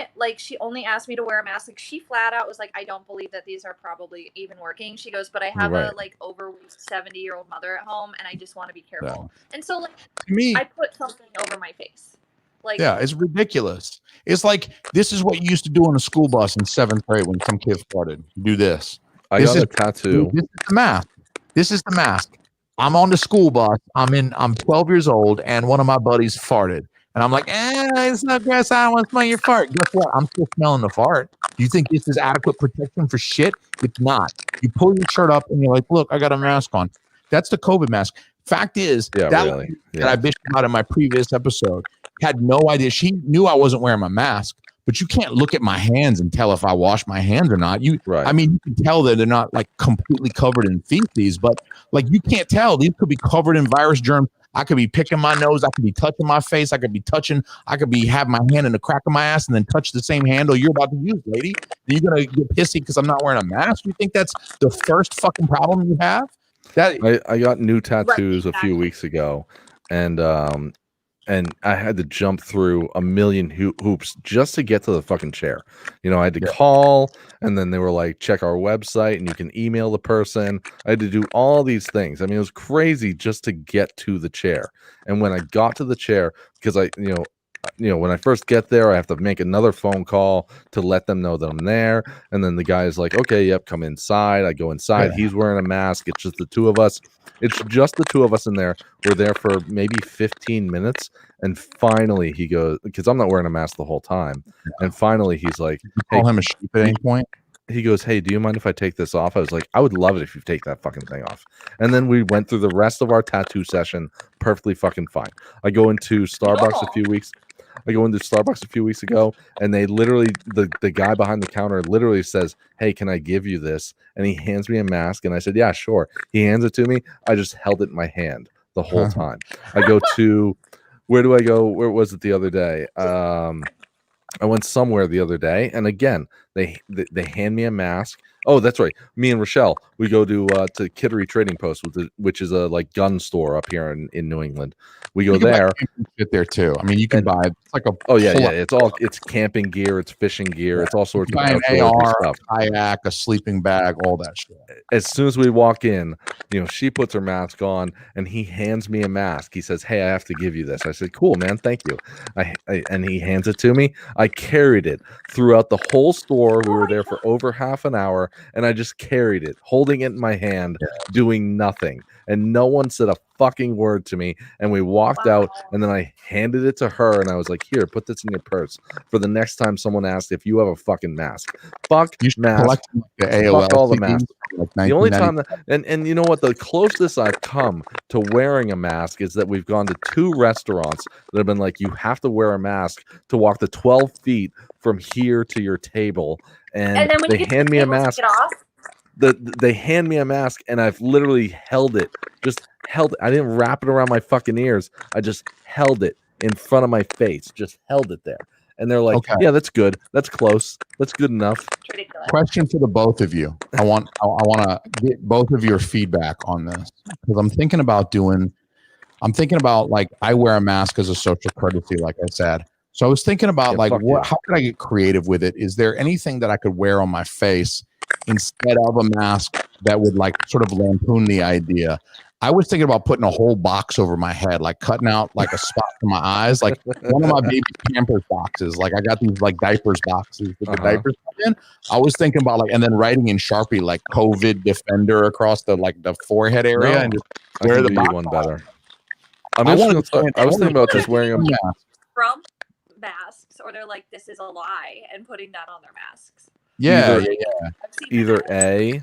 asked me to wear a mask. Like she flat out was like, I don't believe that these are probably even working. She goes, but I have Right. a like overweight 70-year-old mother at home, and I just want to be careful. Yeah. And so like To me, I put something over my face. Like yeah, it's ridiculous. It's like this is what you used to do on a school bus in 7th grade when some kid farted. Do this. I This got is a tattoo. This is the mask. This is the mask. I'm on the school bus. I'm 12 years old, and one of my buddies farted. And I'm like, it's not grass. I don't want to smell your fart. Guess what? I'm still smelling the fart. Do you think this is adequate protection for shit? It's not. You pull your shirt up and you're like, look, I got a mask on. That's the COVID mask. Fact is, Yeah, that really. lady Yeah. that I bitched about in my previous episode had no idea. She knew I wasn't wearing my mask, but you can't look at my hands and tell if I wash my hands or not. Right. I mean, you can tell that they're not like completely covered in feces, but like you can't tell. These could be covered in virus germs. I could be picking my nose. I could be touching my face. I could be have my hand in the crack of my ass and then touch the same handle you're about to use, lady. Are you going to get pissy because I'm not wearing a mask? You think that's the first fucking problem you have? I got new tattoos Right, a few weeks ago, and I had to jump through a million hoops just to get to the fucking chair. I had to call, and then they were like, check our website, and you can email the person. I had to do all these things. I mean, it was crazy just to get to the chair. And when I got to the chair, because when I first get there, I have to make another phone call to let them know that I'm there. And then the guy's like, okay, yep, come inside. I go inside. Yeah. He's wearing a mask. It's just the two of us. It's just the two of us in there. We're there for maybe 15 minutes. And finally he goes, because I'm not wearing a mask the whole time. And finally he's like, Call him a sheep at any point. he goes, hey, do you mind if I take this off? I was like, I would love it if you take that fucking thing off. And then we went through the rest of our tattoo session perfectly fucking fine. I go into Starbucks a few weeks ago, and they literally, the guy behind the counter literally says, hey, can I give you this? And he hands me a mask, and I said, yeah, sure. He hands it to me. I just held it in my hand the whole time. I go to, where do I go? Where was it the other day? I went somewhere the other day, and again, they hand me a mask. Oh, that's right. Me and Rochelle, we go to Kittery Trading Post, which is a like gun store up here in New England. We go there. Shit there too. I mean, you can buy. It's like a. Oh yeah. It's camping gear, it's fishing gear, it's all sorts of buy an outdoorsy AR, stuff. kayak, a sleeping bag, all that shit. As soon as we walk in, she puts her mask on, and he hands me a mask. He says, "Hey, I have to give you this." I said, "Cool, man, thank you." And he hands it to me. I carried it throughout the whole store. We were there for over half an hour, and I just carried it, holding it in my hand, doing nothing. And no one said a fucking word to me. And we walked out, and then I handed it to her, and I was like, here, put this in your purse for the next time someone asks if you have a fucking mask. Fuck mask. The AOL Fuck all the CDs, masks. like The only 1990. time that, and you know what, the closest I've come to wearing a mask is that we've gone to 2 restaurants that have been like, you have to wear a mask to walk the 12 feet from here to your table. And then when they you get hand to me the a table to mask. get off, They hand me a mask, and I've literally held it. Just held it. I didn't wrap it around my fucking ears. I just held it in front of my face. Just held it there. and they're like, Okay. yeah, that's good, that's close, that's good enough. It's ridiculous. Question for the both of you. I want to get both of your feedback on this because I'm thinking about like I wear a mask as a social courtesy, like I said. So I was thinking about like how could I get creative with it? Is there anything that I could wear on my face instead of a mask that would like sort of lampoon the idea? I was thinking about putting a whole box over my head, like cutting out like a spot for my eyes, like one of my baby Pampers boxes. Like I got these like diapers boxes with the diapers in. I was thinking about like, and then writing in Sharpie like COVID Defender across the forehead area and just wear the box one better. I was thinking about just wearing them. Trump masks, or they're like, this is a lie, and putting that on their masks. Yeah, Either A,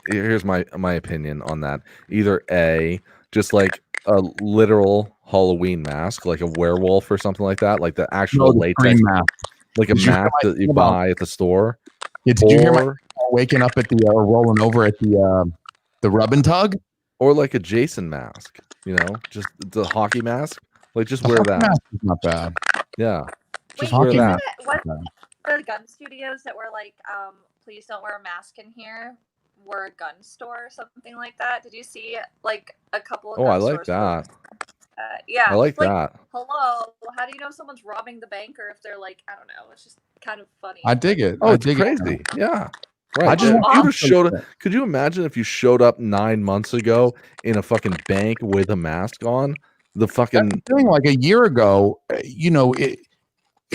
here's my opinion on that. Either A, just like a literal Halloween mask, like a werewolf or something like that, like the actual latex mask, like a mask that you buy at the store. Yeah, did you hear my waking up at the or rolling over at the rub and tug? Or like a Jason mask, just the hockey mask. Like just wear that. Mask is not bad. Yeah. Just wear that. What the gun studios that were like, please don't wear a mask in here, were a gun store or something like that? Did you see like a couple of I like that. Yeah. I like that. Hello. How do you know someone's robbing the bank, or if they're like, I don't know, it's just kind of funny. I dig it. Oh, it's crazy. Yeah. Right. Could you imagine if you showed up 9 months ago in a fucking bank with a mask on? The fucking thing, like a year ago, it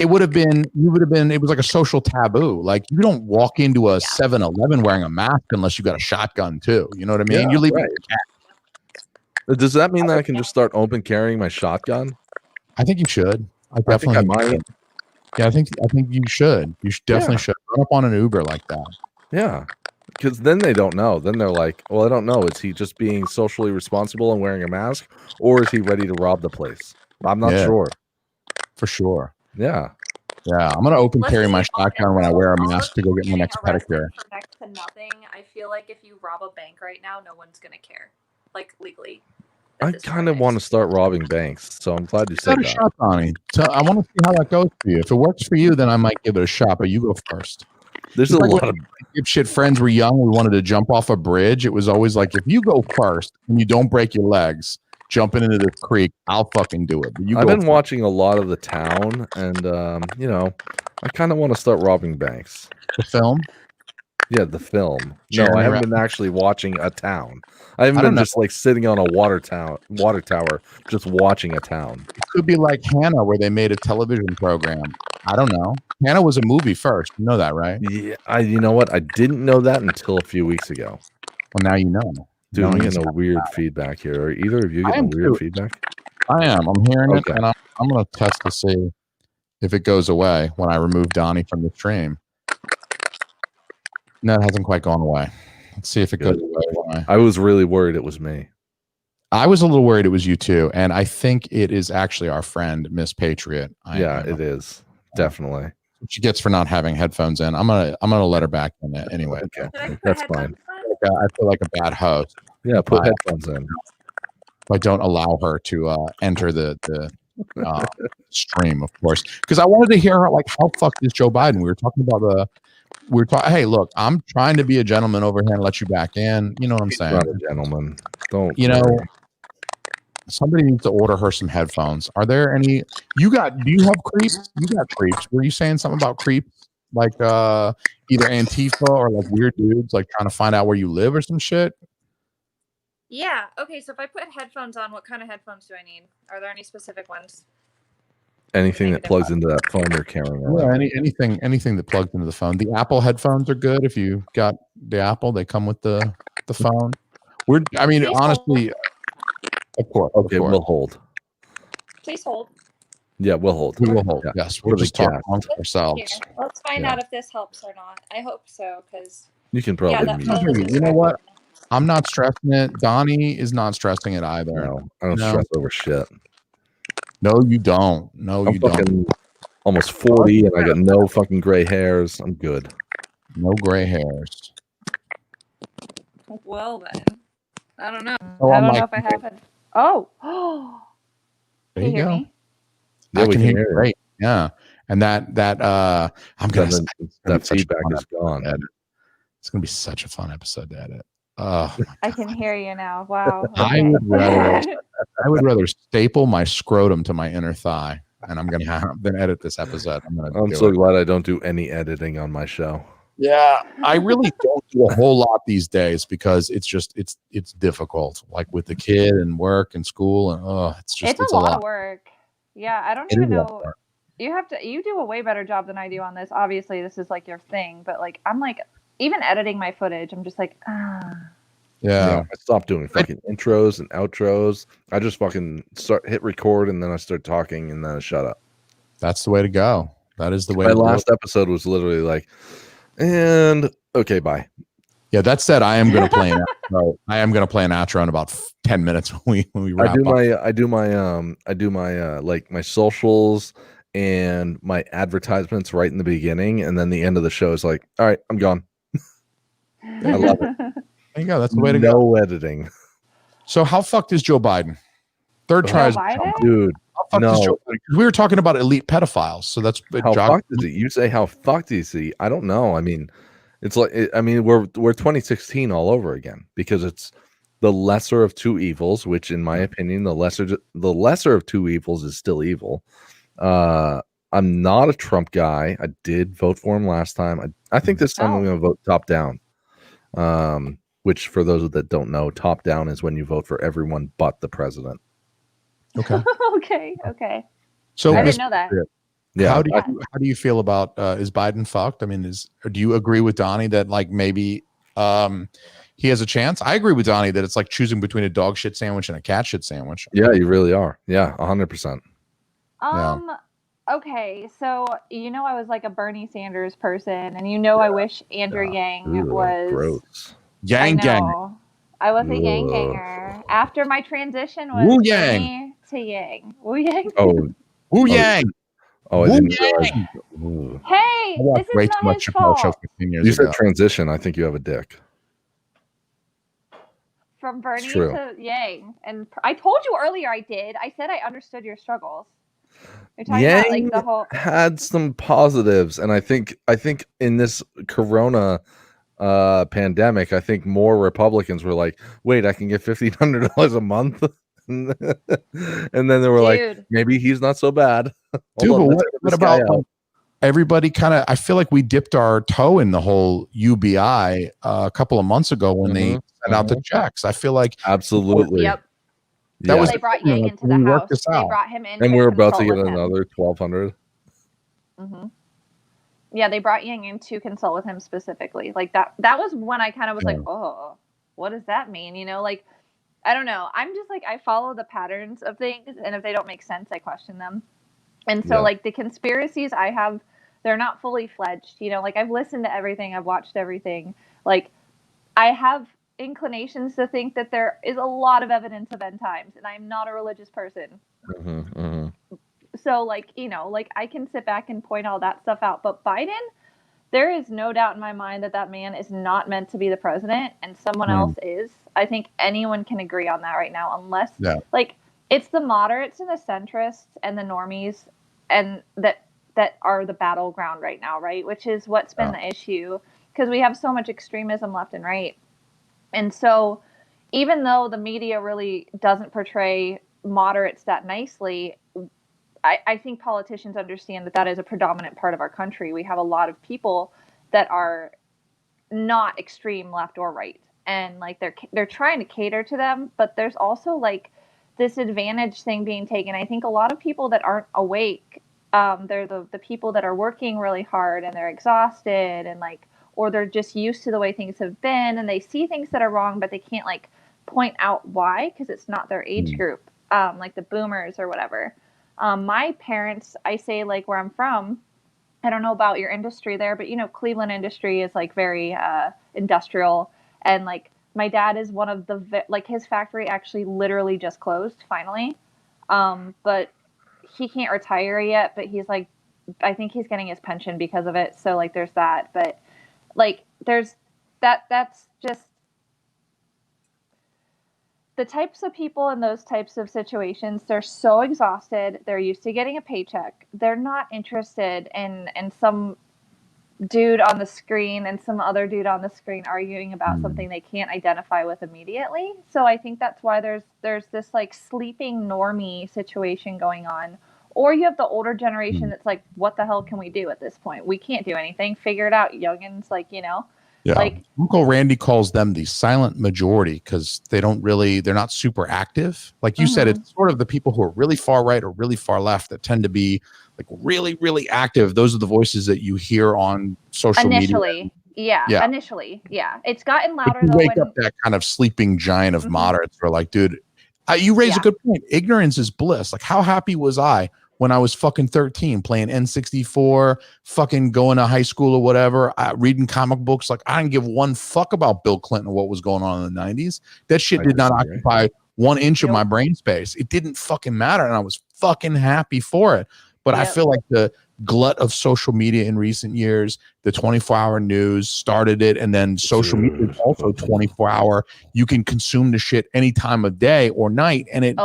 would have been, it was like a social taboo. Like you don't walk into a 7-Eleven wearing a mask unless you got a shotgun too. You know what I mean? You're leaving. Right. Does that mean that I can just start open carrying my shotgun? I think you should. I think I might. Yeah, I think you should. You definitely should run up on an Uber like that. Yeah, because then they don't know. Then they're like, well, I don't know. Is he just being socially responsible and wearing a mask, or is he ready to rob the place? I'm not sure. For sure. Yeah. Yeah, I'm gonna open carry my shotgun when I wear a mask to go get my next pedicure. For next to nothing. I feel like if you rob a bank right now, no one's gonna care, like legally. I kind of want to start robbing banks, so I'm glad you said that. Shot, Donnie. So I want to see how that goes for you. If it works for you, then I might give it a shot. But you go first. There's a lot of dipshit friends were young. We wanted to jump off a bridge. It was always like, if you go first and you don't break your legs jumping into the creek, I'll fucking do it. I've been watching a lot of The Town, and I kind of want to start robbing banks. The film? Yeah, the film. No, I haven't been actually watching A Town. I haven't been just like sitting on a water tower, just watching a town. It could be like Hannah, where they made a television program. I don't know. Hannah was a movie first. You know that, right? Yeah, you know what? I didn't know that until a few weeks ago. Well, now you know. Dude, I'm getting a weird feedback here. Are either of you getting weird feedback? I am. I'm hearing it, and I'm going to test to see if it goes away when I remove Donnie from the stream. No, it hasn't quite gone away. Let's see if it goes away. I was really worried it was me. I was a little worried it was you too, and I think it is actually our friend Miss Patriot. It is definitely. She gets for not having headphones in. I'm gonna let her back in it anyway. Okay, that's fine. I feel like a bad host. Yeah, put headphones in. I don't allow her to enter the stream, of course, because I wanted to hear her like, how fucked is Joe Biden? We were talking about hey, look, I'm trying to be a gentleman over here and let you back in. You know what I'm saying? Not a gentleman. Don't. Somebody needs to order her some headphones. Are there any? Do you have creeps? You got creeps. Were you saying something about creeps? Like either Antifa or like weird dudes like trying to find out where you live or some shit? Yeah. Okay. So if I put headphones on, what kind of headphones do I need? Are there any specific ones? Anything that plugs into that phone you're carrying around. Yeah, anything that plugs into the phone. The Apple headphones are good if you got the Apple. They come with the phone. Honestly, of course. Okay, we'll hold. Please hold. Yeah, we'll hold. We will hold. Yeah. Yes, we'll just talk amongst ourselves. Here. Let's find out if this helps or not. I hope so, because you can probably mute. You know what? I'm not stressing it. Donnie is not stressing it either. No, I don't stress over shit. No, you don't. I'm don't. Almost 40, and I got no fucking gray hairs. I'm good. No gray hairs. Well then, I don't know. Oh, I don't know if I have it. Oh, there you go. Yeah, I can hear you great. Yeah, And I'm gonna that feedback is gone. It's gonna be such a fun episode to edit. Oh, I can hear you now. Wow. I would rather staple my scrotum to my inner thigh, and I'm gonna then edit this episode. I'm so glad I don't do any editing on my show. Yeah, I really don't do a whole lot these days because it's difficult, like with the kid and work and school, and it's a lot of work. Yeah, I don't even know. You do a way better job than I do on this. Obviously, this is like your thing, but like I'm like even editing my footage, I'm just like Yeah. I stopped doing fucking intros and outros. I just fucking hit record and then I start talking and then I shut up. That's the way to go. That is the way. My last episode was literally like, and okay, bye. Yeah, that said, I am going to play an outro. I am going to play an outro in about 10 minutes when we wrap up. I do my like my socials and my advertisements right in the beginning, and then the end of the show is like, all right, I'm gone. I love it. There you go. That's the way to go. No editing. So how fucked is Joe Biden? Third tries, dude. How fucked is Joe Biden? We were talking about elite pedophiles, so that's how fucked is he? You say how fucked is he? I don't know. I mean, it's like we're 2016 all over again because it's the lesser of two evils, which in my opinion, the lesser of two evils is still evil. I'm not a Trump guy. I did vote for him last time. I think this time I'm going to vote top down. Which for those that don't know, top down is when you vote for everyone but the president. Okay. Okay. So I didn't know that. Yeah. How do you feel about is Biden fucked? I mean, do you agree with Donnie that like maybe he has a chance? I agree with Donnie that it's like choosing between a dog shit sandwich and a cat shit sandwich. Yeah, you really are. Yeah, 100%. Okay, so I was like a Bernie Sanders person, and I wish Andrew Yang was gross. Yang gang. I was a Yang ganger. After my transition was Bernie to Yang. Wu Yang. Wu Yang. Oh, I didn't realize. Hey, this is not his fault. You said transition. I think you have a dick. From Bernie to Yang, and I told you earlier I did. I said I understood your struggles. You're talking Yang about like the whole had some positives, and I think in this Corona pandemic, I think more Republicans were like, "Wait, I can get $1,500 a month," and then they were like, "Maybe he's not so bad." Dude, but what about everybody? Kind of, I feel like we dipped our toe in the whole UBI a couple of months ago when they sent out the checks. I feel like absolutely. Yep. That was they brought Yang into the house. They brought him in, and we're about to get another 1,200. Mm-hmm. Yeah, they brought Yang in to consult with him specifically. Like that was when I kind of was like, oh, what does that mean? Like, I don't know. I'm just like, I follow the patterns of things, and if they don't make sense, I question them. And so, like, the conspiracies I have, they're not fully fledged. Like, I've listened to everything, I've watched everything. Like, I have inclinations to think that there is a lot of evidence of end times, and I'm not a religious person. So, like, like I can sit back and point all that stuff out. But Biden, there is no doubt in my mind that man is not meant to be the president, and someone else is. I think anyone can agree on that right now, unless, like, it's the moderates and the centrists and the normies, and that are the battleground right now, right? Which is what's been the issue, because we have so much extremism left and right. And so, even though the media really doesn't portray moderates that nicely, I think politicians understand that is a predominant part of our country. We have a lot of people that are not extreme left or right, and like they're trying to cater to them, but there's also like this advantage thing being taken. I think a lot of people that aren't awake, they're the people that are working really hard and they're exhausted, and like, or they're just used to the way things have been, and they see things that are wrong, but they can't like point out why, because it's not their age group, like the boomers or whatever. My parents, I say, like, where I'm from, I don't know about your industry there, but Cleveland industry is like very industrial, and like my dad is one of the like his factory actually literally just closed finally, but he can't retire yet. But he's like, I think he's getting his pension because of it. So like there's that, but like there's that's just the types of people in those types of situations, they're so exhausted. They're used to getting a paycheck. They're not interested in some dude on the screen and some other dude on the screen arguing about something they can't identify with immediately. So I think that's why there's this like sleeping normie situation going on. Or you have the older generation that's like, what the hell can we do at this point? We can't do anything. Figure it out, youngins. Like, you know, yeah. Like Uncle Randy calls them the silent majority because they're not super active. Like you said, it's sort of the people who are really far right or really far left that tend to be like really, really active. Those are the voices that you hear on social media. Yeah. Initially. Yeah. It's gotten louder but you though. wake up that kind of sleeping giant of moderates who are like, dude, you raise a good point. Ignorance is bliss. Like, how happy was I when I was fucking 13 playing N64, fucking going to high school or whatever, reading comic books? Like, I didn't give one fuck about Bill Clinton or what was going on in the 90s. That shit did not occupy 1 inch of my brain space. It didn't fucking matter. And I was fucking happy for it. But I feel like the glut of social media in recent years, the 24-hour news started it, and then social media is also 24-hour. You can consume the shit any time of day or night, and it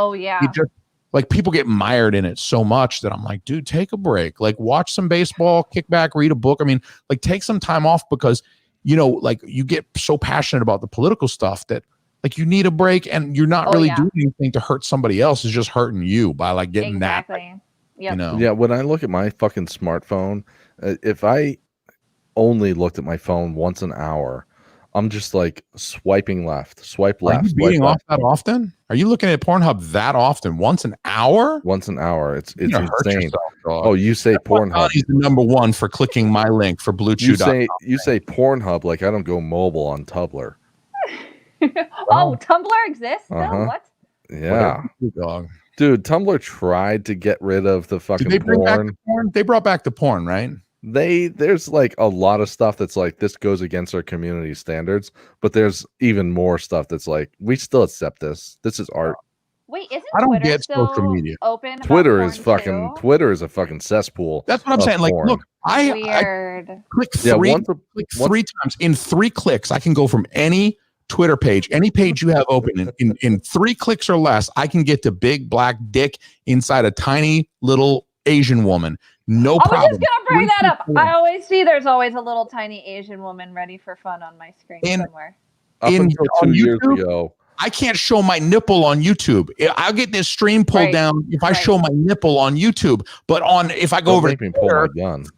just like people get mired in it so much that I'm like, dude, take a break. Like, watch some baseball, kick back, read a book. I mean, like, take some time off because, you know, like, you get so passionate about the political stuff that like you need a break, and you're not really doing anything to hurt somebody else. It's just hurting you by like getting that. Yep. You know? Yeah, when I look at my fucking smartphone, if I only looked at my phone once an hour, I'm just like swiping left, swipe left. Are you beating off that often? Are you looking at Pornhub that often? Once an hour? Once an hour. It's insane. Yourself, you say Pornhub. He's the #1 for clicking my link for BlueChew.com. You say Pornhub like I don't go mobile on Tumblr. Tumblr exists still? What? Yeah. Dog. Dude, Tumblr tried to get rid of the fucking porn. They brought back the porn, right? There's like a lot of stuff that's like this goes against our community standards, but there's even more stuff that's like we still accept this. This is art. Wait, isn't Twitter still social media open? Twitter is a fucking cesspool. That's what I'm saying. Like, look, I click three times. In 3 clicks, I can go from any Twitter page, any page you have open, in 3 clicks or less, I can get to big black dick inside a tiny little Asian woman. No problem. I was just gonna bring that up. I always see there's always a little tiny Asian woman ready for fun on my screen somewhere. Up until 2 years ago, I can't show my nipple on YouTube. I'll get this stream pulled down if I show my nipple on YouTube. But if I go over to Twitter,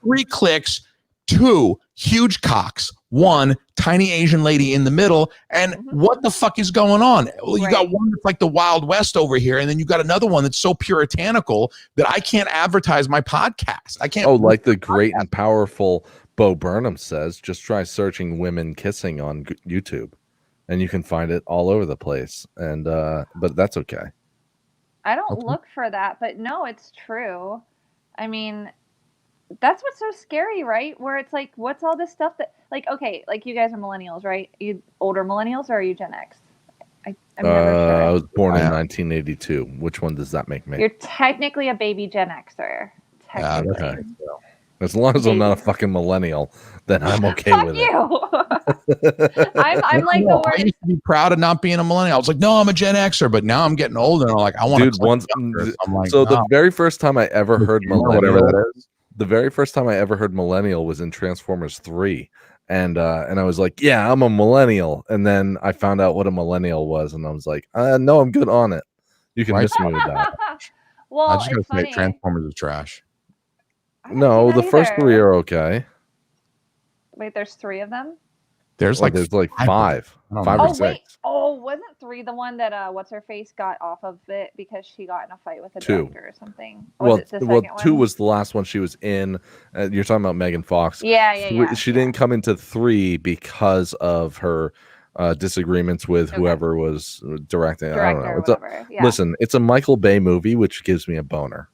3 clicks, 2 huge cocks, 1 tiny Asian lady in the middle, and what the fuck is going on? Well, you got one that's like the Wild West over here, and then you got another one that's so puritanical that I can't advertise my podcast. I can't. Oh, like the great and powerful Bo Burnham says, just try searching women kissing on YouTube, and you can find it all over the place. And but that's okay. I don't look for that, but no, it's true. I mean, that's what's so scary, right? Where it's like, what's all this stuff that, like, okay, like you guys are millennials, right? You older millennials, or are you Gen X? I'm never sure. I was born in 1982. Which one does that make me? You're technically a baby Gen Xer. Technically. Okay. As long as I'm not a fucking millennial, then I'm okay with it. I'm like the worst. I used to be proud of not being a millennial. I was like, no, I'm a Gen Xer, but now I'm getting older and I'm like, I want to. The very first time I ever heard millennial, the very first time I ever heard millennial was in Transformers 3. And I was like, yeah, I'm a millennial. And then I found out what a millennial was, and I was like, no, I'm good on it. You can miss me with that. Well, I just gotta say Transformers is trash. No, the first 3 are okay. Wait, there's 3 of them? There's like 5 or 6. Wait. Oh, wasn't 3 the one that what's her face got off of it because she got in a fight with a director or something? Well, 2 was the last one she was in. You're talking about Megan Fox. Yeah. She didn't come into 3 because of her disagreements with whoever was directing. I don't know. Listen, it's a Michael Bay movie, which gives me a boner.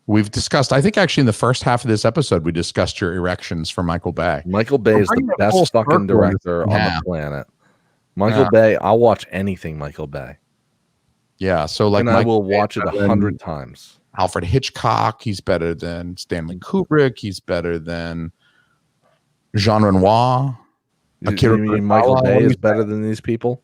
We've discussed, I think actually in the first half of this episode, we discussed your erections for Michael Bay. Michael Bay is the best fucking director on the planet. Michael Bay, I'll watch anything Michael Bay. Yeah, so like, I will watch it 100 times. Alfred Hitchcock, he's better than Stanley Kubrick. He's better than Jean Renoir. You mean Michael Bay is better than these people?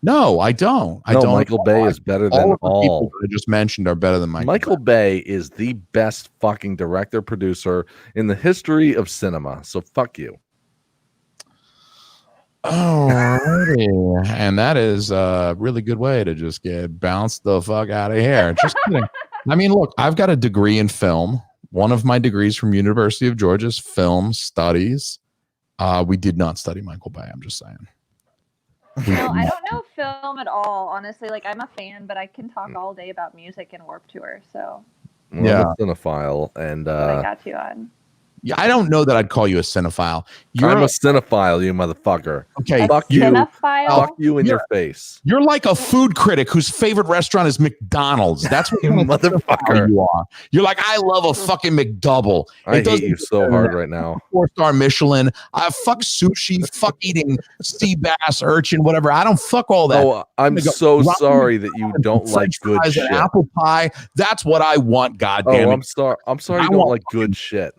No, I don't. I No, don't. Michael Bay is better than All of the people all. that I just mentioned are better than Michael Bay is the best fucking director producer in the history of cinema. So fuck you. Alrighty. And that is a really good way to just get bounced the fuck out of here. Just kidding. I mean, look, I've got a degree in film. One of my degrees from University of Georgia's film studies. We did not study Michael Bay. I'm just saying. No, I don't know film at all, honestly. Like, I'm a fan, but I can talk all day about music and Warped Tour. So, I'm a cinephile, and I got you on. Yeah, I don't know that I'd call you a cinephile. I'm a cinephile, you motherfucker. Okay, fuck you. Cinephile? Fuck you in your face. You're like a food critic whose favorite restaurant is McDonald's. That's what you motherfucker you are. You're like, I love a fucking McDouble. I hate you so hard right now. 4-star Michelin. I fuck sushi. Fuck eating sea bass, urchin, whatever. I don't fuck all that. Oh, I'm so sorry that you don't like good shit. Apple pie. That's what I want. Goddamn. Oh, I'm sorry. I'm sorry you don't like good shit.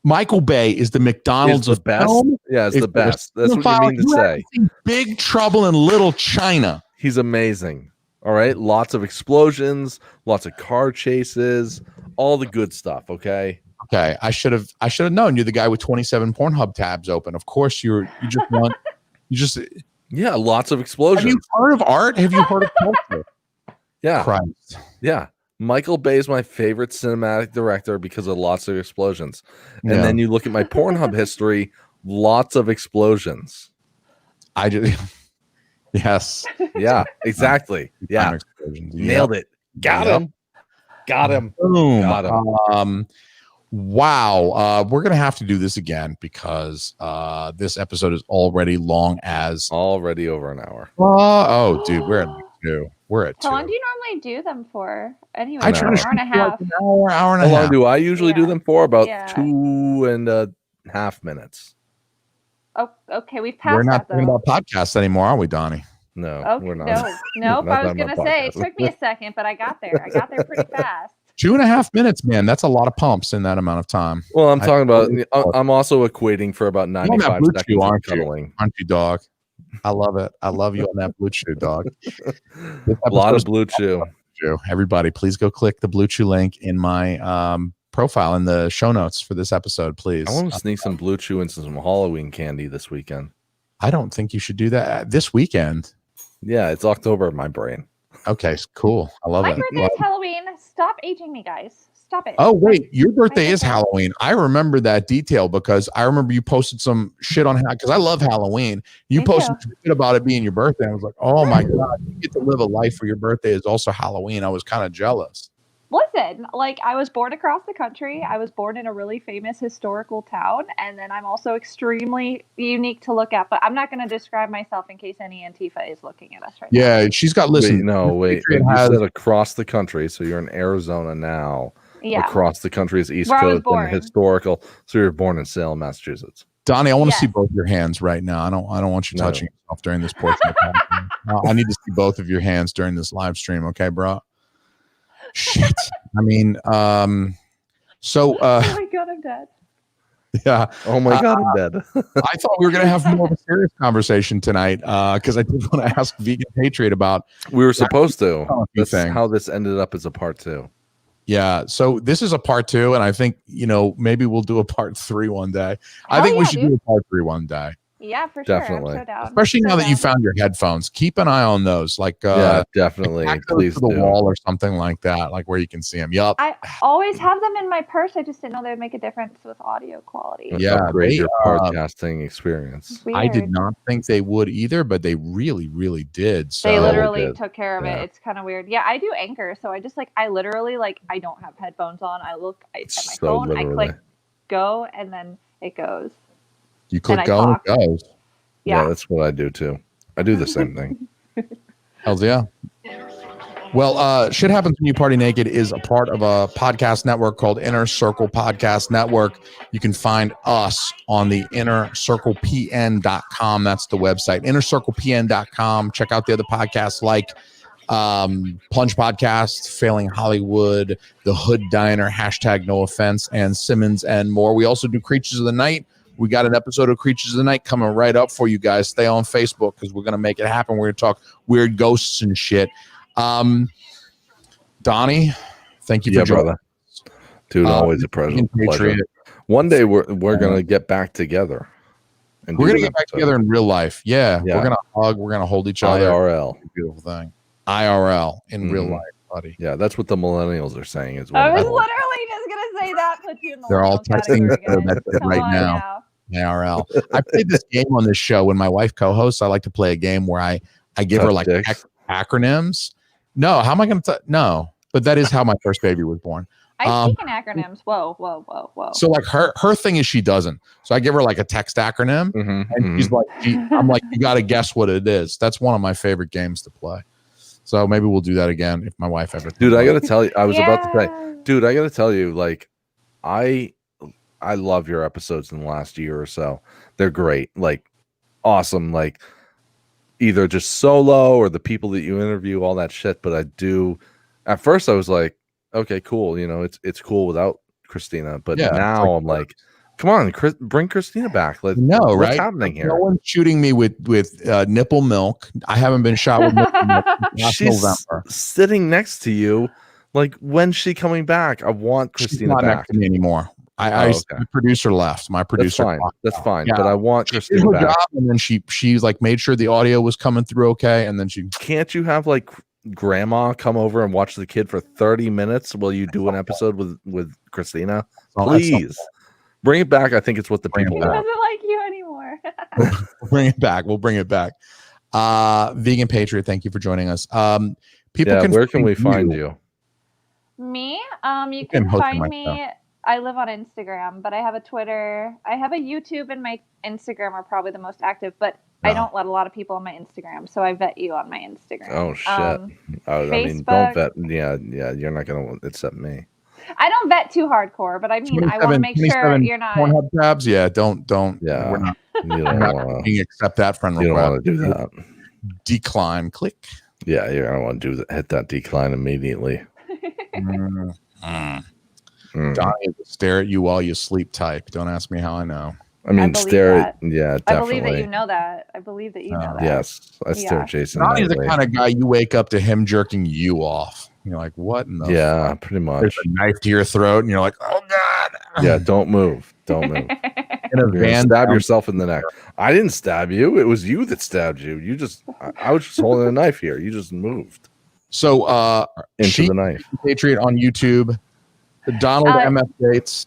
Michael Bay is the McDonald's of best. Film. Yeah, it's the best. That's what you mean to say. Big Trouble in Little China. He's amazing. All right, lots of explosions, lots of car chases, all the good stuff. Okay. Okay, I should have known you're the guy with 27 Pornhub tabs open. Of course, you just yeah, lots of explosions. Have you heard of art? Have you heard of culture? Yeah, Christ. Yeah. Michael Bay is my favorite cinematic director because of lots of explosions. And then you look at my Pornhub history, lots of explosions. I just yes. Yeah, exactly. Yeah. Nailed it. Got him. Got him. Boom. Got him. Wow. We're gonna have to do this again because this episode is already long as already over an hour. Oh, dude, we're at 2. We're at 2. How long do you normally do them for? Anyway, I try to hour and a half. Like hour and a half. How long do I usually do them for? About 2.5 minutes. Oh, okay. We've passed. We're not talking about podcasts anymore, are we, Donnie? No, okay, we're not. Nope. I was gonna say it took me a second, but I got there. I got there pretty fast. 2.5 minutes, man. That's a lot of pumps in that amount of time. Well, I'm talking about. I'm also equating for about 95 seconds of cuddling. Aren't you, dog? I love it. I love you on that Blue Chew, dog. A lot of Blue Chew. Everybody, please go click the Blue Chew link in my profile in the show notes for this episode, please. I want to sneak some Blue Chew into some Halloween candy this weekend. I don't think you should do that this weekend. Yeah, it's October in my brain. Okay, cool. I love it. My birthday is Halloween. Stop aging me, guys. Stop it. Oh, wait. Your birthday is Halloween. I remember that detail because I remember you posted some shit on because I love Halloween. You posted some shit about it being your birthday. I was like, oh my God, you get to live a life where your birthday is also Halloween. I was kind of jealous. Listen, like I was born across the country. I was born in a really famous historical town. And then I'm also extremely unique to look at. But I'm not going to describe myself in case any Antifa is looking at us right now. Yeah, she's got, listen. Wait. You said across the country. So you're in Arizona now. Yeah. Across the country is East Coast and historical. So you're born in Salem, Massachusetts. Donnie, I want to see both your hands right now. I don't want you touching yourself during this portion of the I need to see both of your hands during this live stream. Okay, bro? Shit. I mean, so oh my God, I'm dead. Yeah. Oh my God, I'm dead. I thought we were going to have more of a serious conversation tonight because I did want to ask Vegan Patriot about. We were supposed to. That's how this ended up as a part 2. Yeah. So this is a part 2, and I think maybe we'll do a part 3 one day. I think we should do a part 3 one day. Yeah, for definitely. Sure. I'm so down. Especially now that you found your headphones. Keep an eye on those. Like yeah, definitely. Please to the wall or something like that, like where you can see them. Yup. I always have them in my purse. I just didn't know they would make a difference with audio quality. Yeah, upgrade your podcasting experience. Weird. I did not think they would either, but they really, really did. So they literally took care of it. It's kind of weird. Yeah, I do Anchor, so I just I literally I don't have headphones on. I look at my phone, literally. I click go, and then it goes. You click go and it goes. Yeah, that's what I do too. I do the same thing. Hells yeah. Well, Shit Happens When You Party Naked is a part of a podcast network called Inner Circle Podcast Network. You can find us on the innercirclepn.com. That's the website, innercirclepn.com. Check out the other podcasts like Plunge Podcast, Failing Hollywood, The Hood Diner, #NoOffense, and Simmons and more. We also do Creatures of the Night, We got an episode of Creatures of the Night coming right up for you guys. Stay on Facebook because we're going to make it happen. We're going to talk weird ghosts and shit. Donnie, thank you for joining. Brother. Dude, always a pleasure. One day we're going to get back together. We're going to get back together in real life. Yeah. We're going to hug. We're going to hold each other. IRL. Beautiful thing. IRL in real life, buddy. Yeah, that's what the millennials are saying as I well. was literally just going to say that. Put you in the They're all texting that right now. IRL. I played this game on this show when my wife co-hosts. I like to play a game where I give her like acronyms. No, how am I going to? No, but that is how my first baby was born. I speak in acronyms. Whoa. So like her thing is she doesn't. So I give her like a text acronym, and she's like, I'm like, you got to guess what it is. That's one of my favorite games to play. So maybe we'll do that again if my wife ever. Dude, I got to tell you, I was about to say, dude, I got to tell you, like, I love your episodes in the last year or so. They're great, like, awesome, like either just solo or the people that you interview, all that shit. But I do. At first, I was like, okay, cool. You know, it's cool without Christina. But now I'm like, come on, bring Christina back. What's happening here? No one's shooting me with nipple milk. I haven't been shot with nipple milk since She's November. Sitting next to you. Like, when's she coming back? I want Christina She's not back. Next to me anymore. My producer left. My producer. That's fine. Yeah. But I want Christina her back. job, and then she's like made sure the audio was coming through okay. And then she can't you have like grandma come over and watch the kid for 30 minutes while you do an episode with Christina? Please bring it back. I think it's what the people want. Doesn't like you anymore. Bring it back. We'll bring it back. Vegan Patriot, thank you for joining us. Where can we find you? Me? You can find me. I live on Instagram, but I have a Twitter. I have a YouTube, and my Instagram are probably the most active, but I don't let a lot of people on my Instagram, so I vet you on my Instagram. Oh, shit. I mean, don't vet. Yeah, you're not going to accept me. I don't vet too hardcore, but I mean, I want to make sure you're not. Pornhub tabs? Yeah, don't. Yeah, we're not. You don't want to accept that friend request. You don't want to do that. Decline. Click. Yeah, you're going to want to hit that decline immediately. Donnie is a stare at you while you sleep type. Don't ask me how I know. I mean, stare at, definitely. I believe that you know that. I believe that you know that. Yes, I stare at Jason. Donnie's the kind of guy you wake up to him jerking you off. You're like, what in the fuck? Pretty much. There's a knife to your throat, and you're like, oh god. Yeah, don't move. Don't move. In a van, stab yourself in the neck. I didn't stab you. It was you that stabbed you. You just, I was just holding a knife here. You just moved. So, into the knife. Patriot on YouTube. Donald MF Gates.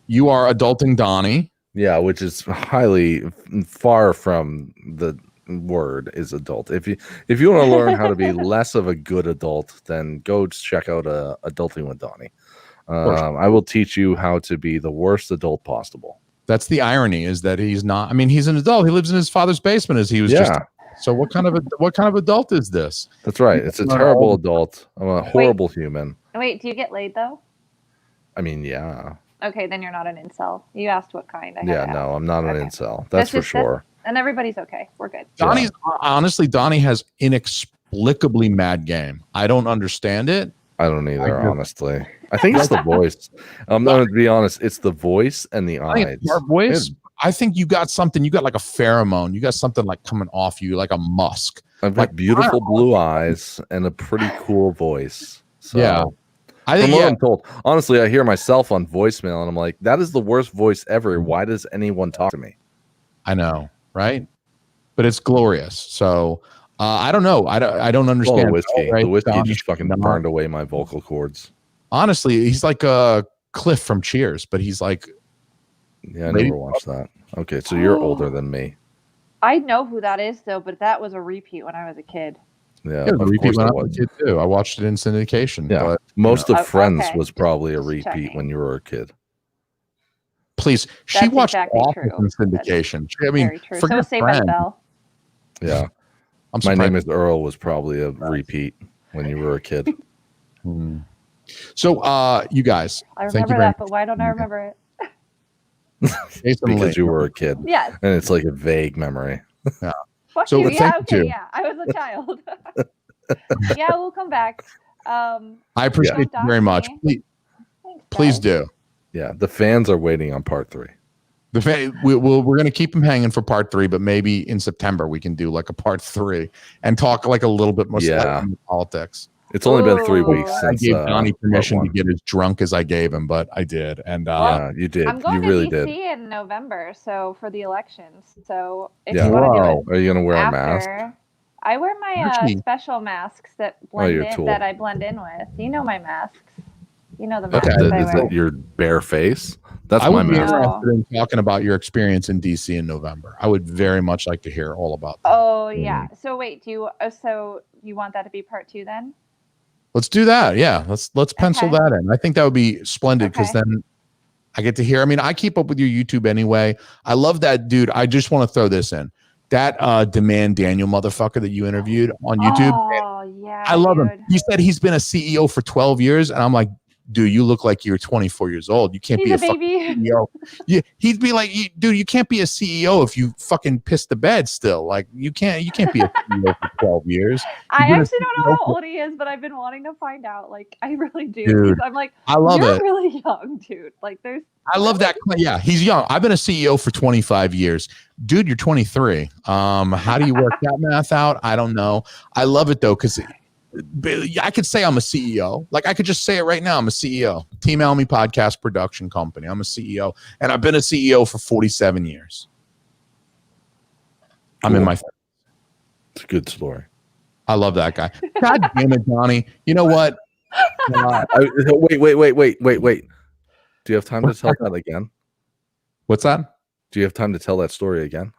You are adulting Donnie. Yeah, which is highly far from the word is adult. If you want to learn how to be less of a good adult, then go check out Adulting with Donnie. I will teach you how to be the worst adult possible. That's the irony, is that he's not. I mean, he's an adult. He lives in his father's basement, as he was just. So what kind of adult is this? That's right. It's a terrible adult. I'm a horrible human. Wait, do you get laid though? I mean, yeah. Okay, then you're not an incel. You asked what kind. No, I'm not an incel. That's for sure. And everybody's okay. We're good. Honestly, Donnie has inexplicably mad game. I don't understand it. I don't either, honestly. I think it's the voice. I'm going to be honest. It's the voice and the eyes. Our voice. I think you got something. You got like a pheromone. You got something like coming off you, like a musk. I've got beautiful blue eyes and a pretty cool voice. So. Yeah. I think, I'm told. Honestly, I hear myself on voicemail and I'm like, that is the worst voice ever. Why does anyone talk to me? I know, right? But it's glorious. So I don't know. I don't understand. The whiskey just fucking burned away my vocal cords. Honestly, he's like a Cliff from Cheers, but he's like. Yeah, I never watched that. Okay, so you're older than me. I know who that is, though, but that was a repeat when I was a kid. Yeah, it was a repeat when I was a kid too. I watched it in syndication. Yeah, but, most of Friends was probably a repeat when you were a kid. Please, she watched Office in syndication. I mean, so Saved by the Bell. Yeah, My Name Is Earl was probably a repeat when you were a kid. So, you guys, I remember that, but why don't I remember it? Because you were a kid. Yes. And it's like a vague memory. Yeah. Fuck you. Yeah, okay, yeah. I was a child. Yeah, we'll come back. I appreciate it very much. Please do. Yeah, the fans are waiting on part 3. We're going to keep him hanging for part 3, but maybe in September we can do like a part 3 and talk like a little bit more politics. It's only been 3 weeks I since gave Donnie permission to part 1. get as drunk as I gave him, but I did. And yeah, you did. I'm going you really to DC did. in November, so for the elections. So if you want to do it, are you going to wear a mask? I wear my special masks that blend in, that I blend in with. You know my masks. You know the masks I wear. Is that your bare face? That's I my would be mask. interested in talking about your experience in DC in November. I would very much like to hear all about that. Oh yeah. So wait, so you want that to be part 2 then? Let's do that. Yeah, let's pencil that in. I think that would be splendid because then I get to hear. I mean, I keep up with your YouTube anyway. I love that dude. I just want to throw this in. That Demand Daniel motherfucker that you interviewed on YouTube. Oh yeah. I love him. He said he's been a CEO for 12 years, and I'm like, dude, you look like you're 24 years old. You can't be a baby. CEO. He'd be like, dude, you can't be a CEO if you fucking piss the bed still. Like you can't be a CEO for 12 years. I actually don't know how old he is, but I've been wanting to find out. Like I really do. Dude, I'm like, I love you're it. really young, dude. Like I love that. Yeah, he's young. I've been a CEO for 25 years. Dude, you're 23. How do you work that math out? I don't know. I love it though, because I could say I'm a CEO. Like I could just say it right now. I'm a CEO. Team Almy Podcast Production Company. I'm a CEO, and I've been a CEO for 47 years. I'm in my. It's a good story. I love that guy. God damn it, Donnie. You know what? Wait. Do you have time to tell that again? What's that? Do you have time to tell that story again?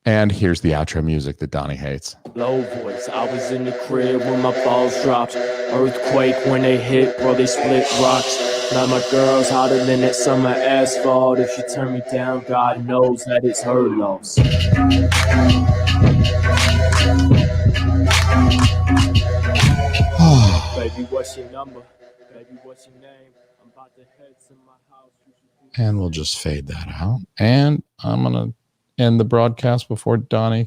And here's the outro music that Donnie hates. Low voice, I was in the crib when my balls dropped. Earthquake when they hit, bro, they split rocks. Now my girl's hotter than that summer asphalt. If she turn me down, God knows that it's her loss. Baby, what's your number? Baby, what's your name? I'm about to head to my house. And we'll just fade that out. And I'm going to end the broadcast before Donnie